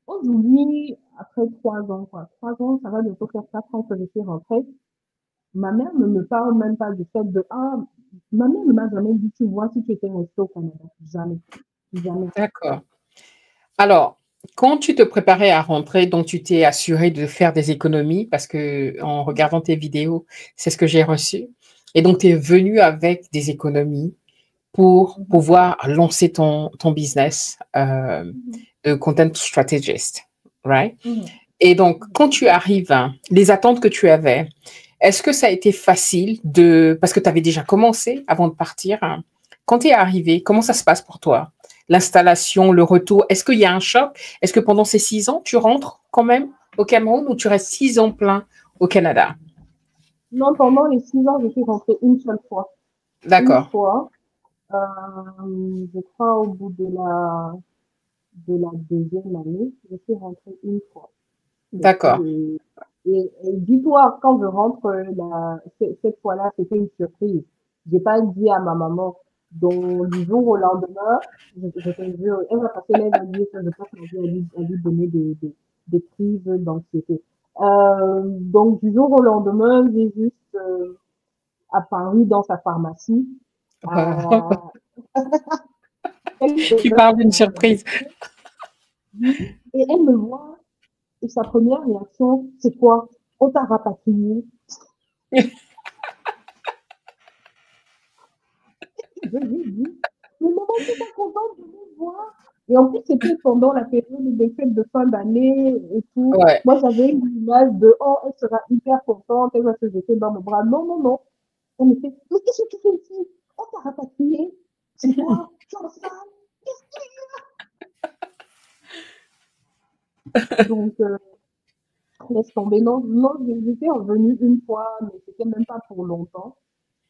aujourd'hui, après 3 ans, quoi, 3 ans, ça va bientôt faire 4 ans que je suis rentrée, ma mère ne me parle même pas du fait de, ah, ma mère ne m'a jamais dit, tu vois, si tu étais restée au Canada. Jamais. Jamais. D'accord. Alors, quand tu te préparais à rentrer, donc tu t'es assuré de faire des économies parce que en regardant tes vidéos, c'est ce que j'ai reçu. Et donc, tu es venu avec des économies pour Mhm. pouvoir lancer ton business Mhm. de content strategist, right? Mhm. Et donc, quand tu arrives, hein, les attentes que tu avais, est-ce que ça a été facile de... Parce que tu avais déjà commencé avant de partir. Hein. Quand tu es arrivé, comment ça se passe pour toi? L'installation, le retour, est-ce qu'il y a un choc? Est-ce que pendant ces 6 ans, tu rentres quand même au Cameroun ou tu restes 6 ans plein au Canada? Non, pendant les 6 ans, je suis rentrée une seule fois. Une D'accord, fois, je crois au bout de la deuxième année, je suis rentrée une fois. C'est d'accord. tout. Et dis-toi, quand je rentre, cette fois-là, c'était une surprise. J'ai pas dit à ma maman. Donc, du jour au lendemain, je te jure, elle va passer, elle va dire que je passe ma vie à lui donner des crises d'anxiété. Donc, du jour au lendemain, j'ai juste apparu dans sa pharmacie. Euh, elle Tu faisait parles d'une son surprise. et elle me voit, et sa première réaction, c'est quoi? On t'a rapatrié. Je lui ai dit, mais maman, tu pas contente de me voir? Et en plus, c'était pendant la période des fêtes de fin d'année et tout. Ouais. Moi, j'avais une image de, oh, elle sera hyper contente, elle va se jeter dans mes bras. Non, non, non. Elle me fait, mais qu'est-ce que tu fais ici? On t'a rapatrié. C'est quoi? Tu es enceinte? Qu'est-ce qu'il y a? Donc, laisse tomber. Non, non, j'étais revenue une fois, mais c'était même pas pour longtemps.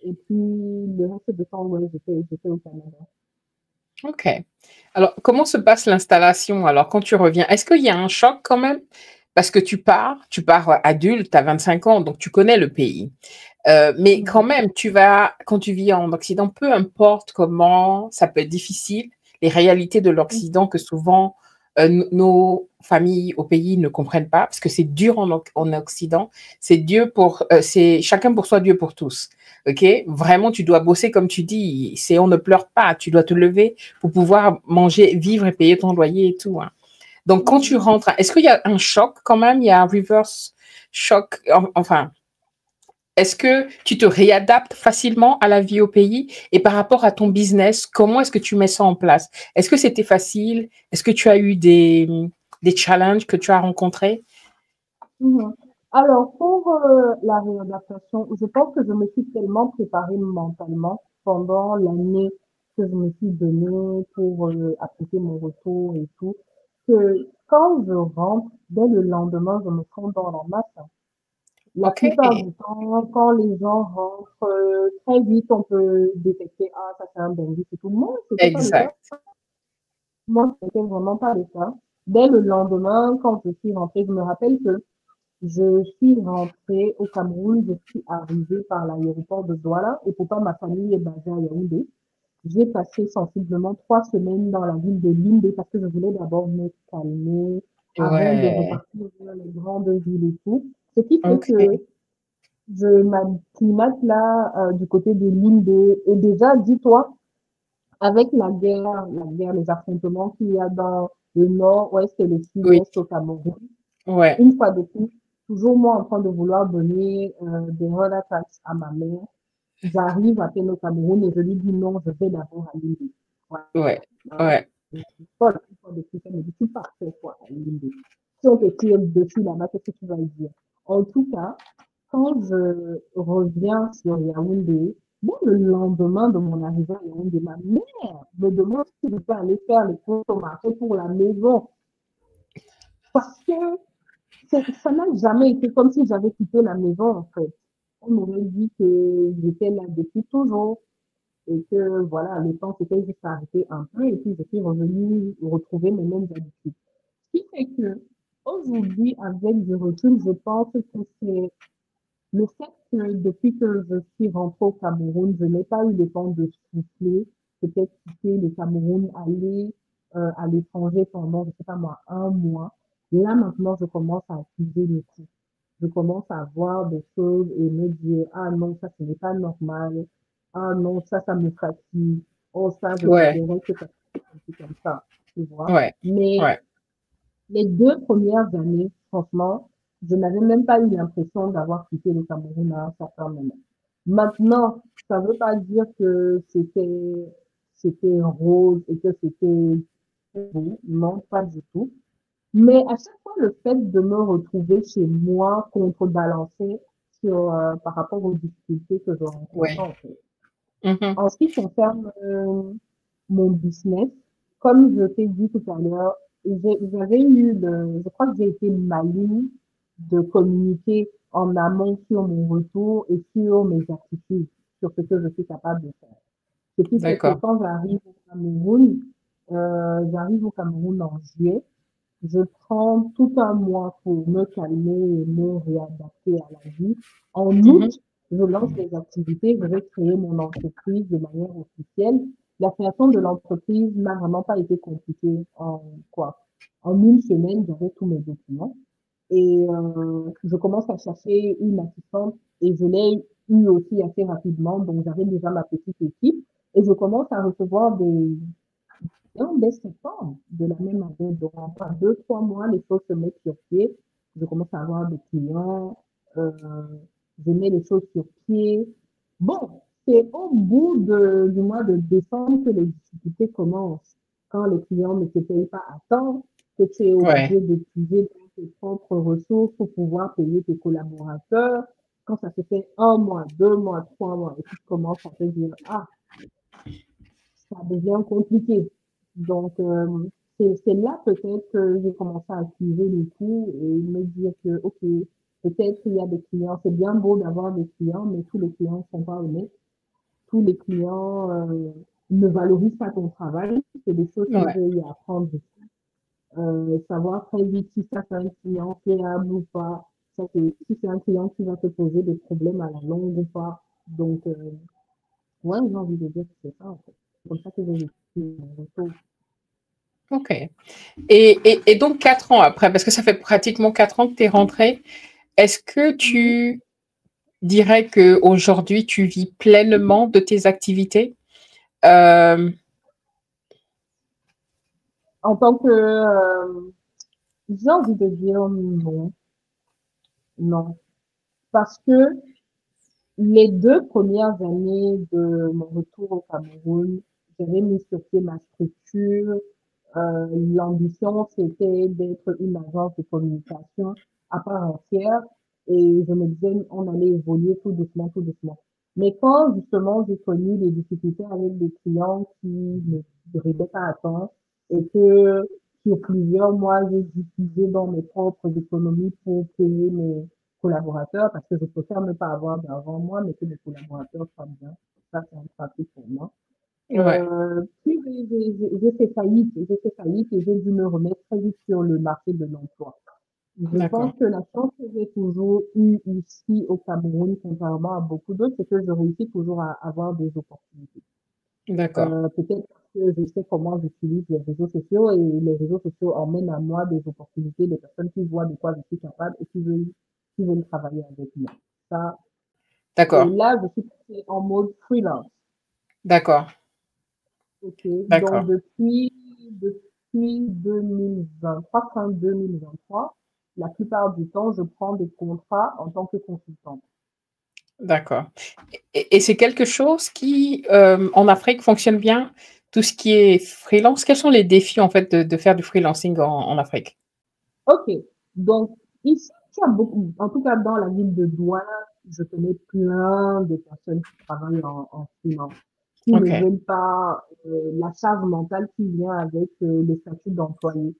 Et puis, le reste du temps, ouais, j'étais au Canada. Ok. Alors, comment se passe l'installation? Alors, quand tu reviens, est-ce qu'il y a un choc quand même? Parce que tu pars adulte, tu as 25 ans, donc tu connais le pays. Mais quand Mhm. même, quand tu vis en Occident, peu importe comment, ça peut être difficile, les réalités de l'Occident que souvent nos familles au pays ne comprennent pas, parce que c'est dur en Occident, c'est Dieu c'est chacun pour soi, Dieu pour tous. Ok, vraiment, tu dois bosser comme tu dis. C'est on ne pleure pas. Tu dois te lever pour pouvoir manger, vivre et payer ton loyer et tout. Hein. Donc, quand tu Mhm. rentres, est-ce qu'il y a un choc quand même? Il y a un reverse choc. Enfin, est-ce que tu te réadaptes facilement à la vie au pays? Et par rapport à ton business, comment est-ce que tu mets ça en place? Est-ce que c'était facile? Est-ce que tu as eu des challenges que tu as rencontrés? Mhm. Alors, pour la réadaptation, je pense que je me suis tellement préparée mentalement pendant l'année que je me suis donnée pour appliquer mon retour et tout, que quand je rentre, dès le lendemain, je me sens dans la masse. La OK, plupart du temps, quand les gens rentrent, très vite, on peut détecter, ah, ça c'est un bandit, c'est tout. Moi, c'était pas le cas. exact. Moi, c'était vraiment pas le cas. Dès le lendemain, quand je suis rentrée, je me rappelle que je suis rentrée au Cameroun, je suis arrivée par l'aéroport de Douala et pourtant ma famille est basée à Yaoundé. J'ai passé sensiblement 3 semaines dans la ville de Limbe parce que je voulais d'abord me calmer avant de Ouais. repartir vers les grandes villes et tout. Ce qui fait OK. que je m'acclimate là du côté de Limbe et déjà, dis-toi, avec les affrontements qu'il y a dans le nord-ouest et le Oui. sud-est au Cameroun, Ouais. une fois de plus, toujours moi en train de vouloir donner des run attacks à ma mère, j'arrive à peine au Cameroun et je lui dis non, je vais d'abord à Limbe. Voilà. Ouais. Ouais. Je suis folle, une fois de plus, elle me dit, tu pars faire quoi à Limbe? Si on te tire dessus là-bas, qu'est-ce que tu vas dire? En tout cas, quand je reviens sur Yaoundé, bon, le lendemain de mon arrivée à Yaoundé, ma mère me demande si je peux aller faire les courses au marché pour la maison. Parce que ça n'a jamais été comme si j'avais quitté la maison, en fait. On m'aurait dit que j'étais là depuis toujours et que, voilà, le temps s'était juste arrêté un peu et puis je suis revenue retrouver mes mêmes habitudes. Ce qui fait que, aujourd'hui, avec du recul, je pense que c'est le fait que depuis que je suis rentrée au Cameroun, je n'ai pas eu le temps de souffler, peut-être quitter le Cameroun, aller à l'étranger pendant, je sais pas moi, un mois. Là, maintenant, je commence à accuser le coup. Je commence à voir des choses et me dire, ah non, ça, ce n'est pas normal. Ah non, ça me fatigue. Oh, ça, je Ouais, préférais que ça soit un peu comme ça, tu vois. ouais, Mais ouais. les 2 premières années, franchement, je n'avais même pas eu l'impression d'avoir quitté le Cameroun à un certain moment. Maintenant, ça ne veut pas dire que c'était rose et que c'était beau, non, pas du tout. Mais à chaque fois, le fait de me retrouver chez moi contrebalancé par rapport aux difficultés que je rencontrais, Ouais. en fait. Mhm. En ce qui concerne mon business, comme je t'ai dit tout à l'heure, je crois que j'ai été maligne de communiquer en amont sur mon retour et sur mes aptitudes, sur ce que je suis capable de faire. Ce qui fait que D'accord. quand j'arrive au Cameroun en juillet, je prends tout un mois pour me calmer et me réadapter à la vie. En Mhm. août, je lance les activités, je vais créer mon entreprise de manière officielle. La création de l'entreprise n'a vraiment pas été compliquée en quoi? En une semaine, j'avais tous mes documents et je commence à chercher une assistante et je l'ai eu aussi assez rapidement. Donc, j'avais déjà ma petite équipe et je commence à recevoir dès septembre de la même année. Donc, en 2, 3 mois, les choses se mettent sur pied. Je commence à avoir des clients. Euh, je mets les choses sur pied. Bon, c'est au bout du mois de décembre que les difficultés commencent. Quand les clients ne te payent pas à temps, que tu es Ouais. obligé d'épuiser tes propres ressources pour pouvoir payer tes collaborateurs. Quand ça se fait 1 mois, 2 mois, 3 mois, et tu commences à te dire, ah, ça devient compliqué. Donc, c'est là peut-être que j'ai commencé à activer le coup et me dire que, OK, peut-être il y a des clients, c'est bien beau d'avoir des clients, mais tous les clients ne sont pas honnêtes. Tous les clients ne valorisent pas ton travail. C'est des choses que Ouais. j'ai eu à apprendre. Savoir très vite si ça c'est un client fiable ou pas. Ça, si c'est un client qui va te poser des problèmes à la longue ou pas. Donc, ouais, j'ai envie de dire que c'est ça, en fait. C'est comme ça que j'ai vécu mon retour. Ok. Et donc, 4 ans après, parce que ça fait pratiquement 4 ans que tu es rentrée, est-ce que Mhm. tu dirais qu'aujourd'hui, tu vis pleinement de tes activités? Euh, En tant que, j'ai envie de dire non, non. Parce que les 2 premières années de mon retour au Cameroun, j'avais mis sur pied ma structure. L'ambition, c'était d'être une agence de communication à part entière. Et je me disais, on allait évoluer tout doucement, tout doucement. Mais quand justement j'ai connu des difficultés avec des clients qui ne réglaient pas à temps et que sur plusieurs mois, j'ai diffusé dans mes propres économies pour payer mes collaborateurs parce que je préfère ne pas avoir d'argent moi, mais que mes collaborateurs soient bien. Ça, c'est un pratique pour moi. ouais, Puis j'ai fait faillite et j'ai dû me remettre très vite sur le marché de l'emploi. Je pense d'accord, que la chance que j'ai toujours eue ici au Cameroun, contrairement à beaucoup d'autres, c'est que je réussis toujours à avoir des opportunités. d'accord, Peut-être parce que je sais comment j'utilise les réseaux sociaux et les réseaux sociaux emmènent à moi des opportunités, des personnes qui voient de quoi je suis capable et qui veulent travailler avec moi. Ça, et d'accord, là, je suis passée en mode freelance. d'accord, Ok, donc d'accord, depuis 2023, fin 2023, la plupart du temps, je prends des contrats en tant que consultante. d'accord. Et c'est quelque chose qui, en Afrique, fonctionne bien? Tout ce qui est freelance, quels sont les défis, en fait, de faire du freelancing en Afrique? Ok, donc ici, tu il y a beaucoup, en tout cas dans la ville de Douala, je connais plein de personnes qui travaillent en finance, qui ne OK. veulent pas la charge mentale qui vient avec le statut d'employé.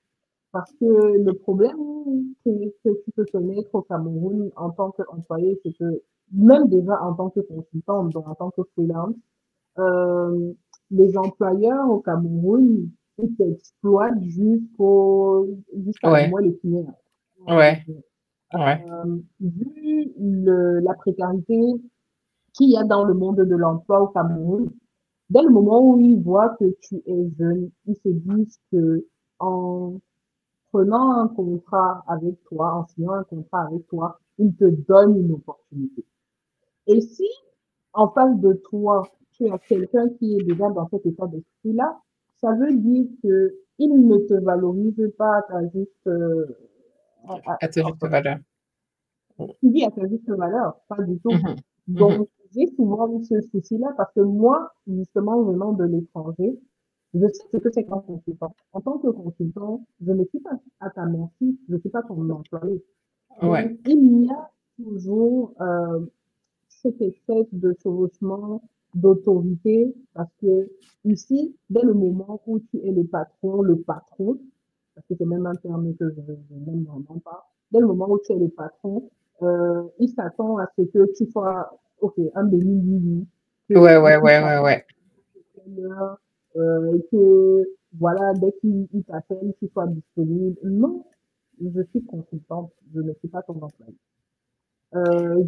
Parce que le problème que tu peux connaître au Cameroun en tant qu'employé, c'est que même déjà en tant que consultant, donc en tant que freelance, euh, les employeurs au Cameroun, ils t'exploitent jusqu'à Ouais, émoi les finir. ouais, ouais, Vu la précarité qu'il y a dans le monde de l'emploi au Cameroun, dès le moment où ils voient que tu es jeune, ils se disent que en prenant un contrat avec toi, en signant un contrat avec toi, ils te donnent une opportunité. Et si, en face de toi, tu as quelqu'un qui est déjà dans cet état d'esprit-là, ça veut dire que il ne te valorise pas à ta juste, à ta juste valeur. tu dis à ta juste valeur, pas du tout. Mhm, mhm. Donc, j'ai souvent eu ce souci-là parce que moi, justement, venant de l'étranger, je sais ce que c'est qu'un consultant. En tant que consultant, je ne suis pas à ta merci, je ne suis pas ton employé. Ouais, Donc, il y a toujours cette espèce de chevauchement d'autorité parce que ici, dès le moment où tu es le patron, parce que c'est même un terme que je n'aime vraiment pas, dès le moment où tu es le patron, il s'attend à ce que tu sois, ok, un béni, ouais, que ouais, il ouais, ouais, t'appelle ouais. que voilà, dès qu'il t'appelle, tu sois disponible. Non, je suis consultante, je ne suis pas ton employé.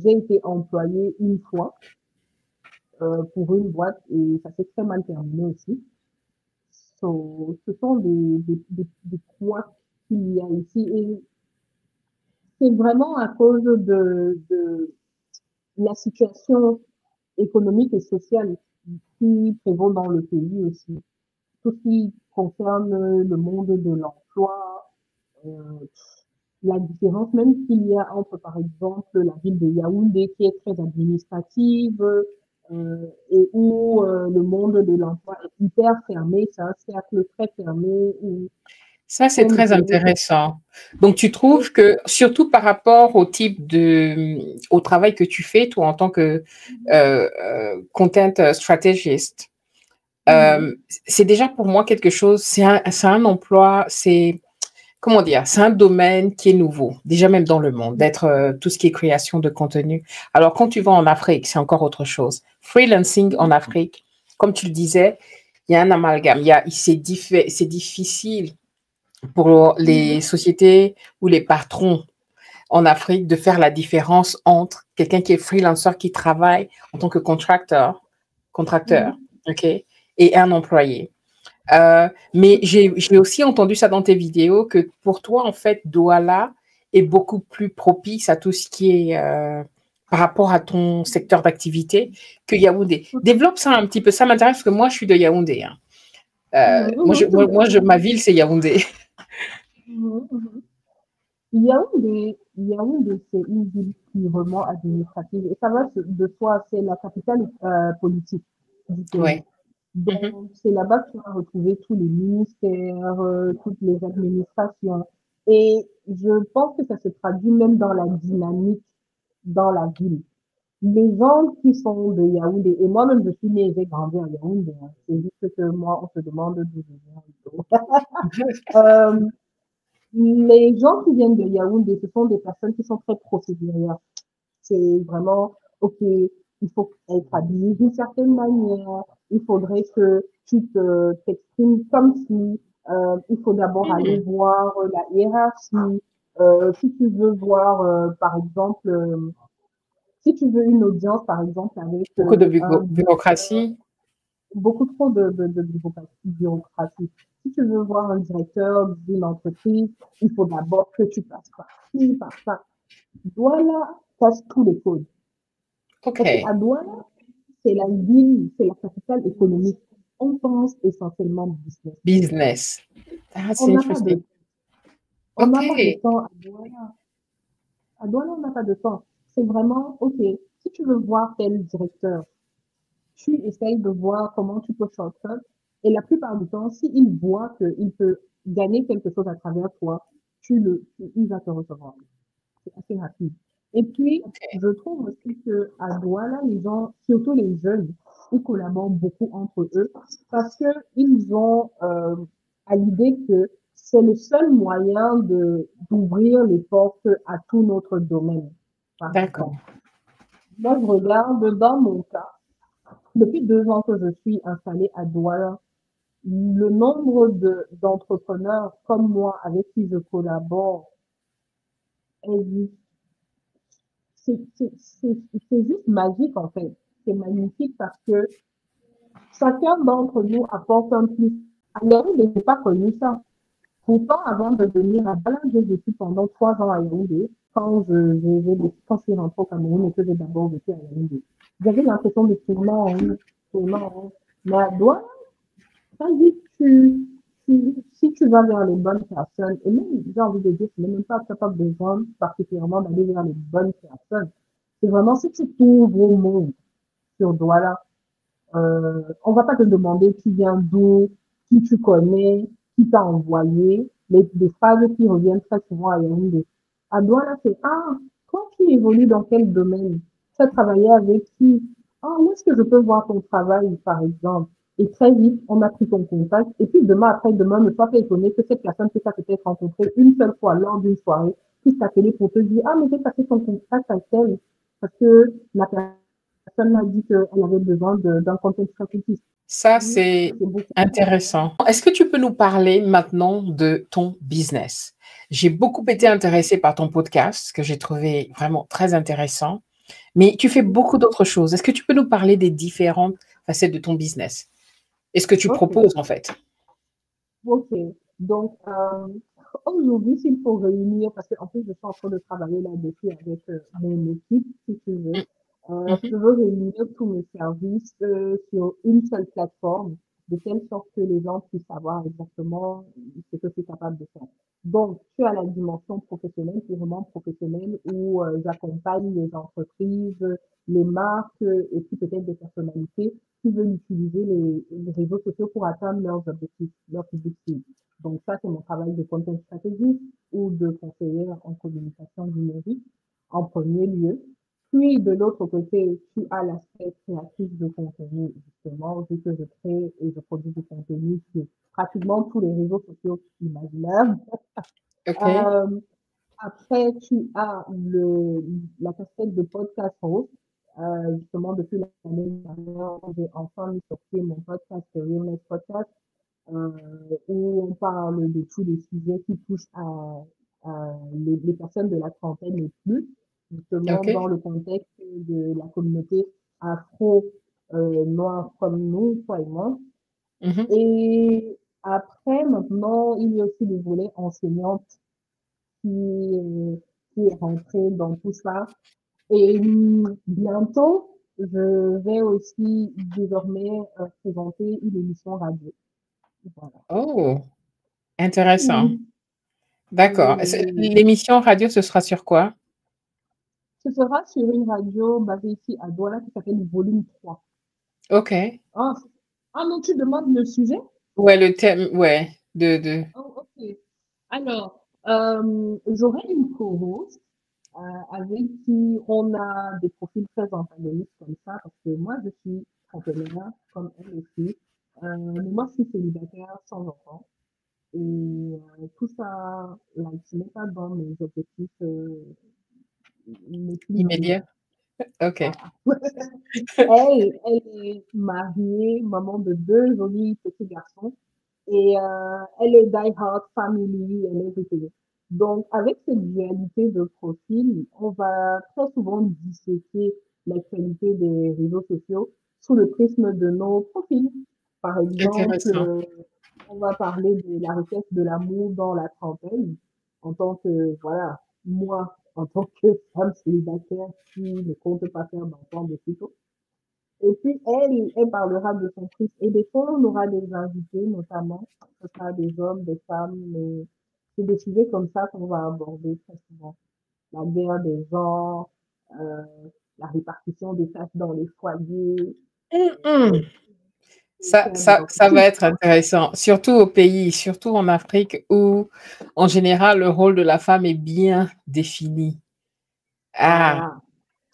J'ai été employée une fois pour une boîte et ça s'est très mal terminé aussi. Ce sont des couacs qu'il y a ici et c'est vraiment à cause de la situation économique et sociale qui prévaut dans le pays aussi. Tout ce qui concerne le monde de l'emploi, euh, la différence même qu'il y a entre, par exemple, la ville de Yaoundé qui est très administrative et où le monde de l'emploi est hyper fermé, c'est un cercle très fermé où Ça, c'est on ne très connaît que intéressant. Donc, tu trouves que, surtout par rapport au type au travail que tu fais, toi, en tant que content strategist, Mhm. c'est déjà pour moi quelque chose, c'est un emploi, comment dire, c'est un domaine qui est nouveau, déjà même dans le monde, d'être tout ce qui est création de contenu. Alors, quand tu vas en Afrique, c'est encore autre chose. Freelancing en Afrique, comme tu le disais, il y a un amalgame. C'est difficile pour les Mhm. sociétés ou les patrons en Afrique de faire la différence entre quelqu'un qui est freelancer, qui travaille en tant que contracteur, Mhm. ok, et un employé. Mais j'ai aussi entendu ça dans tes vidéos que pour toi, en fait, Douala est beaucoup plus propice à tout ce qui est par rapport à ton secteur d'activité que Yaoundé. Développe ça un petit peu, ça m'intéresse parce que moi, je suis de Yaoundé. Hein. Mhm. Mhm. Ma ville, c'est Yaoundé. Mhm. Mhm. Yaoundé, c'est une ville purement administrative et ça va de soi, c'est la capitale politique du pays. Ouais. Mhm. Donc, c'est là-bas que tu vas retrouver tous les ministères, toutes les administrations. Et je pense que ça se traduit même dans la dynamique dans la ville. Les gens qui sont de Yaoundé, et moi-même je suis née et j'ai grandi à Yaoundé, hein, c'est juste que moi on se demande d'où je viens. Et tout. Euh, les gens qui viennent de Yaoundé, ce sont des personnes qui sont très procédurières. C'est vraiment, OK, il faut être habillé d'une certaine manière, il faudrait que t'exprimes comme si, il faut d'abord aller Hmm. voir la hiérarchie. Si tu veux voir, par exemple, si tu veux une audience, par exemple, avec Beaucoup de un bureaucratie. beaucoup trop de bureaucratie. Si tu veux voir un directeur d'une entreprise, il faut d'abord que tu passes par ci, par ça. Douala casse tous les codes. Parce OK. qu'à Douala, c'est la ville, c'est la capitale économique. On pense essentiellement business. Business. That's On n'a pas interesting. de, on n'a pas de OK. temps à Douala. À Douala, on n'a pas de temps. C'est vraiment, OK, si tu veux voir tel directeur, tu essayes de voir comment tu peux shortcut. Et la plupart du temps, s'il voit qu'il peut gagner quelque chose à travers toi, il va te recevoir. C'est assez rapide. Et puis, je trouve aussi qu'à Douala, les gens, surtout les jeunes, ils collaborent beaucoup entre eux parce qu'ils ont à l'idée que c'est le seul moyen d'ouvrir les portes à tout notre domaine. D'accord. Moi, je regarde dans mon cas, depuis 2 ans que je suis installée à Douala, le nombre d'entrepreneurs comme moi avec qui je collabore est juste, c'est juste magique en fait. C'est magnifique parce que chacun d'entre nous apporte un plus. À Yaoundé, je n'ai pas connu ça. Pourtant, avant de venir à Douala, j'ai vécu pendant 3 ans à Yaoundé. Quand je suis rentrée au Cameroun et que j'ai d'abord vécu à Yaoundé, j'avais l'impression de tourner en rond, tourner en rond. Mais à Douala, ça dit si tu vas vers les bonnes personnes, et même, j'ai envie de dire, tu n'es même pas besoin particulièrement d'aller vers les bonnes personnes. C'est vraiment si tu t'ouvres au monde sur Douala, on va pas te demander qui vient d'où, qui tu connais, qui t'a envoyé. Les phrases qui reviennent très souvent à Yaoundé. À Douala, c'est, ah, toi qui évolues dans quel domaine? Tu as travaillé avec qui? Ah, où est-ce que je peux voir ton travail, par exemple? Et très vite, on a pris ton contact. Et puis demain, après demain, ne sois pas étonné que cette personne que tu as peut-être rencontrée une seule fois lors d'une soirée puisse t'appeler pour te dire, ah, mais j'ai passé ton contact à tel. Parce que la personne m'a dit qu'elle avait besoin d'un content stratégique. Ça, c'est intéressant. Est-ce que tu peux nous parler maintenant de ton business? J'ai beaucoup été intéressée par ton podcast, que j'ai trouvé vraiment très intéressant, mais tu fais beaucoup d'autres choses. Est-ce que tu peux nous parler des différentes facettes de ton business? Et ce que tu proposes, en fait? Ok. Donc, aujourd'hui, s'il faut réunir, parce qu'en plus, je suis en train de travailler là-dessus avec mon équipe, si tu veux, je veux réunir tous mes services sur une seule plateforme, de telle sorte que les gens puissent savoir exactement ce que je suis capable de faire. Donc, tu as la dimension professionnelle, purement professionnelle, où j'accompagne les entreprises, les marques et puis peut-être des personnalités qui veulent utiliser les réseaux sociaux pour atteindre leurs objectifs, leurs publics cibles. Donc ça, c'est mon travail de content stratégie ou de conseillère en communication numérique en premier lieu. Puis de l'autre côté, tu as l'aspect créatif de contenu, justement, vu que je crée et je produis du contenu sur pratiquement tous les réseaux sociaux imaginables. OK. Après, tu as la casquette de podcast host. Justement, depuis l'année dernière, j'ai enfin mis sur pied mon podcast, Realness Podcast, où on parle de tous les sujets qui touchent à les personnes de la trentaine et plus, justement OK. dans le contexte de la communauté afro-noire comme nous, toi et moi. Et après, maintenant, il y a aussi le volet enseignante qui, qui est rentré dans tout ça. Et bientôt, je vais aussi désormais présenter une émission radio. Voilà. Oh, intéressant. Oui. D'accord. Et L'émission radio, ce sera sur quoi? ce sera sur une radio basée ici à Douala qui s'appelle Volume 3. OK. Ah, non, tu demandes le sujet? Ouais, le thème, ouais, Oh, ok. Alors, j'aurai une co-host avec qui on a des profils très antagonistes comme ça, parce que moi, je suis trentenaire, comme elle aussi. Mais moi, je suis célibataire sans enfant. Et tout ça, là, ce n'est pas dans mes objectifs les plus immédiat. brillants. OK. Voilà. Elle est mariée, maman de 2 jolis petits garçons. Et elle est die hard family and everything. Donc, avec cette dualité de profil, on va très souvent disséquer l'actualité des réseaux sociaux sous le prisme de nos profils. Par exemple, Intéressant. on va parler de la requête de l'amour dans la trentaine, en tant que, voilà, moi, en tant que femme célibataire qui ne compte pas faire d'enfant de sitôt. Et puis, elle parlera de son prisme. Et des fois, on aura des invités, notamment. Ce sera des hommes, des femmes, mais c'est des sujets comme ça qu'on va aborder très souvent. La guerre des genres, euh, la répartition des tâches dans les foyers, Ça va être intéressant, surtout au pays, surtout en Afrique où, en général, le rôle de la femme est bien défini. Ah,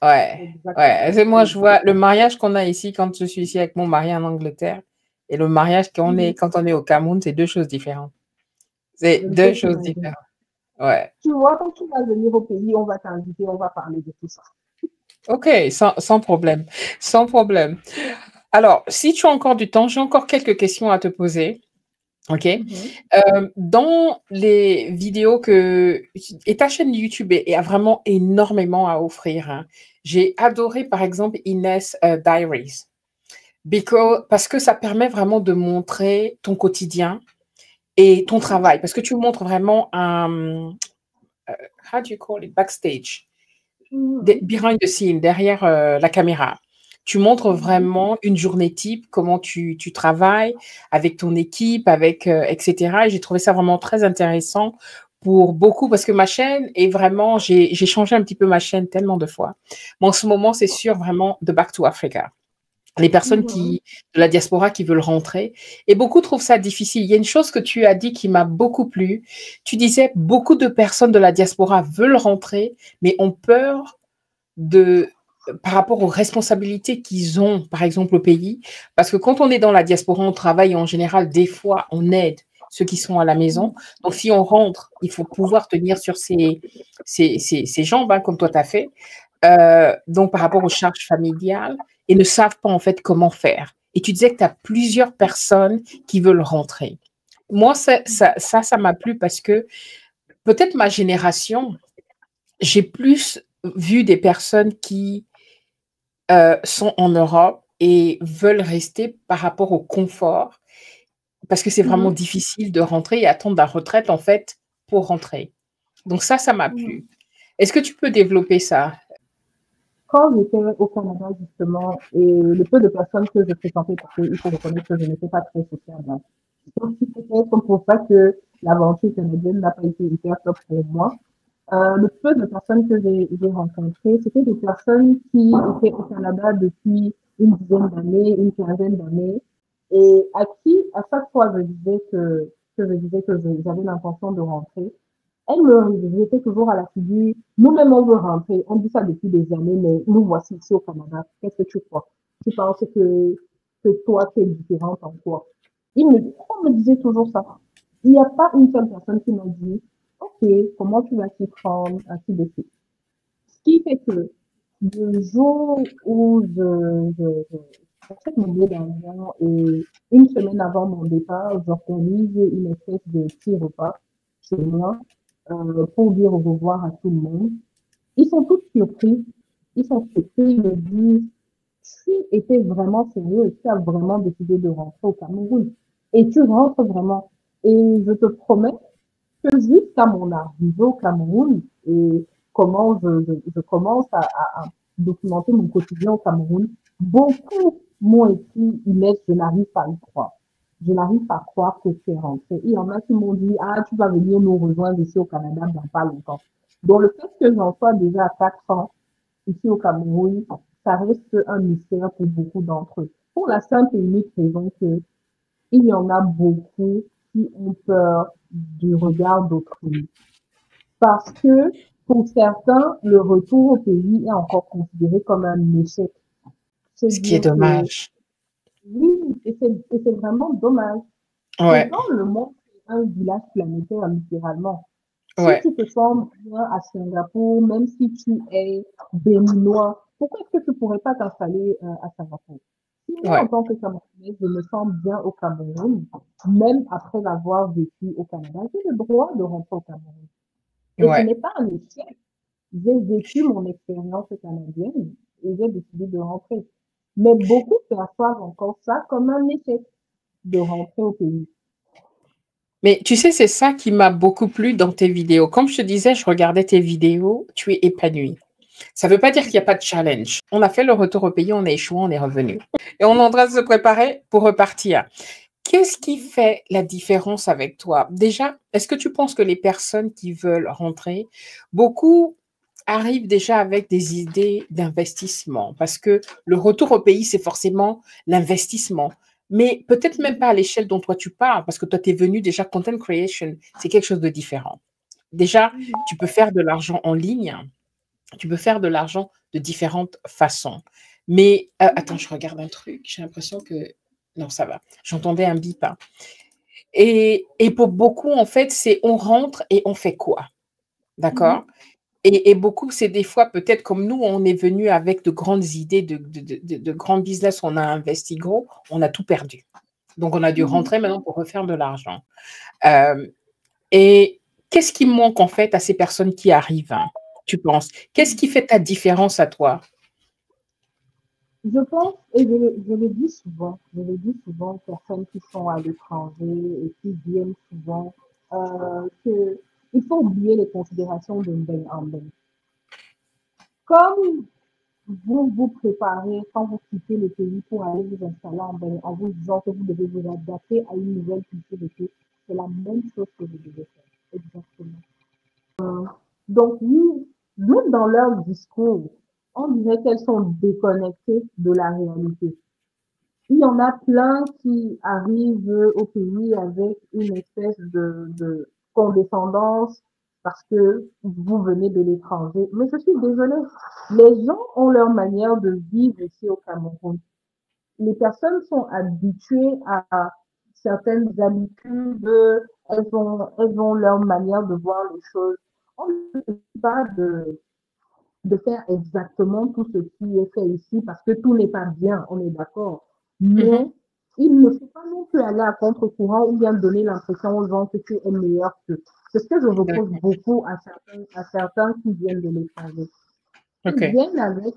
Voilà, ouais. exactement. Ouais. Moi, je vois le mariage qu'on a ici quand je suis ici avec mon mari en Angleterre et le mariage Mhm. quand on est au Cameroun, c'est deux choses différentes. C'est Je ne deux peux choses qu'imaginer. différentes. Ouais. Tu vois, quand tu vas venir au pays, on va t'inviter, on va parler de tout ça. Ok, sans problème. Sans problème. Alors, si tu as encore du temps, j'ai encore quelques questions à te poser. OK. Mhm. Dans les vidéos et ta chaîne YouTube a vraiment énormément à offrir, hein. J'ai adoré, par exemple, Inès Diaries, parce que ça permet vraiment de montrer ton quotidien et ton travail, parce que tu montres vraiment how do you call it, backstage, Mhm. behind the scene, derrière la caméra. Tu montres Mhm. vraiment une journée type, comment tu travailles avec ton équipe, etc. Et j'ai trouvé ça vraiment très intéressant pour beaucoup, parce que ma chaîne est vraiment, j'ai changé un petit peu ma chaîne tellement de fois. Mais en ce moment, c'est sûr vraiment de Back to Africa. Les personnes Mhm. de la diaspora qui veulent rentrer. Et beaucoup trouvent ça difficile. Il y a une chose que tu as dit qui m'a beaucoup plu. Tu disais, beaucoup de personnes de la diaspora veulent rentrer, mais ont peur de par rapport aux responsabilités qu'ils ont, par exemple, au pays. Parce que quand on est dans la diaspora, on travaille et en général, des fois, on aide ceux qui sont à la maison. Donc, si on rentre, il faut pouvoir tenir sur ses jambes, hein, comme toi, tu as fait. Donc, par rapport aux charges familiales, et ne savent pas, en fait, comment faire. Et tu disais que tu as plusieurs personnes qui veulent rentrer. Moi, ça m'a plu parce que peut-être ma génération, j'ai plus vu des personnes qui sont en Europe et veulent rester par rapport au confort, parce que c'est vraiment Mhm. difficile de rentrer et attendre la retraite, en fait, pour rentrer. Donc ça m'a Mhm. plu. Est-ce que tu peux développer ça? Quand j'étais au Canada, justement, et le peu de personnes que je fréquentais, parce qu'il faut reconnaître que je n'étais pas très sociable, hein. Donc, c'est peut-être pour ça que l'aventure canadienne n'a pas été hyper top pour moi. Le peu de personnes que j'ai rencontrées, c'était des personnes qui étaient au Canada depuis une dizaine d'années, une quinzaine d'années, et à qui, à chaque fois, je disais que j'avais l'intention de rentrer, elles me jetaient toujours à la figure. Nous-mêmes, on veut rentrer. On dit ça depuis des années, mais nous voici ici au Canada. Qu'est-ce que tu crois? Tu penses que toi, tu es différente en quoi? On me disait toujours ça. Il n'y a pas une seule personne qui m'a dit, OK, comment tu vas t'y prendre, ainsi de suite. Ce qui fait que le jour où j'achète mon billet d'avion et une semaine avant mon départ, j'organise une espèce de petit repas chez moi pour dire au revoir à tout le monde. Ils sont tous surpris. Ils sont surpris. Ils me disent, tu étais vraiment sérieux et tu as vraiment décidé de rentrer au Cameroun. Et tu rentres vraiment. Et je te promets que jusqu'à mon arrivée au Cameroun et comment je commence à documenter mon quotidien au Cameroun, beaucoup m'ont écrit, Inès, je n'arrive pas à y croire. Je n'arrive pas à croire que tu es rentrée. Il y en a qui m'ont dit, ah, tu vas venir nous rejoindre ici au Canada dans pas longtemps. Donc, le fait que j'en sois déjà à 4 ans ici au Cameroun, ça reste un mystère pour beaucoup d'entre eux. Pour la simple et unique raison que il y en a beaucoup qui ont peur du regard d'autrui. Parce que pour certains, le retour au pays est encore considéré comme un échec. C'est Ce qui est dire que dommage. oui, et c'est vraiment dommage. Ouais, Pourtant, le monde est un village planétaire, littéralement. Si ouais, tu te sens bien à Singapour, même si tu es béninois, pourquoi est-ce que tu pourrais pas t'installer à Singapour? Si moi, en ouais, tant que Camerounaise, je me sens bien au Cameroun, même après avoir vécu au Canada, j'ai le droit de rentrer au Cameroun. Et ce ouais. n'est pas un échec. J'ai vécu mon expérience canadienne et j'ai décidé de rentrer. Mais beaucoup perçoivent encore ça comme un échec de rentrer au pays. Mais tu sais, c'est ça qui m'a beaucoup plu dans tes vidéos. Comme je te disais, je regardais tes vidéos, tu es épanouie. Ça ne veut pas dire qu'il n'y a pas de challenge. On a fait le retour au pays, on a échoué, on est revenu. Et on est en train de se préparer pour repartir. Qu'est-ce qui fait la différence avec toi? Déjà, est-ce que tu penses que les personnes qui veulent rentrer, beaucoup arrivent déjà avec des idées d'investissement? Parce que le retour au pays, c'est forcément l'investissement. Mais peut-être même pas à l'échelle dont toi tu parles, parce que toi, tu es venu déjà content creation, c'est quelque chose de différent. Déjà, tu peux faire de l'argent en ligne Tu peux faire de l'argent de différentes façons. Mais attends, je regarde un truc. J'ai l'impression que... Non, ça va. J'entendais un bip. Hein. Et pour beaucoup, en fait, c'est on rentre et on fait quoi? D'accord? Et beaucoup, c'est des fois, peut-être comme nous, on est venu avec de grandes idées, de grands business, on a investi gros, on a tout perdu. Donc, on a dû rentrer maintenant pour refaire de l'argent. Et qu'est-ce qui manque, en fait, à ces personnes qui arrivent, hein, tu penses? Qu'est-ce qui fait ta différence à toi? Je pense, et je le dis souvent aux personnes qui sont à l'étranger et qui viennent souvent, que il faut oublier les considérations de ben en ben. Comme vous vous préparez quand vous quittez le pays pour aller vous installer en ben, en vous disant que vous devez vous adapter à une nouvelle culture de pays, c'est la même chose que vous devez faire. Exactement. Donc, oui, même dans leur discours, on dirait qu'elles sont déconnectées de la réalité. Il y en a plein qui arrivent au pays avec une espèce de condescendance parce que vous venez de l'étranger. Mais je suis désolée, les gens ont leur manière de vivre ici au Cameroun. Les personnes sont habituées à certaines habitudes, elles ont leur manière de voir les choses. On ne peut pas de faire exactement tout ce qui est fait ici parce que tout n'est pas bien, on est d'accord. Mais il ne faut pas non plus aller à contre-courant ou bien donner l'impression aux gens que tu es meilleur qu'eux. C'est ce que je reproche beaucoup à certains qui viennent de l'étranger. Ils viennent avec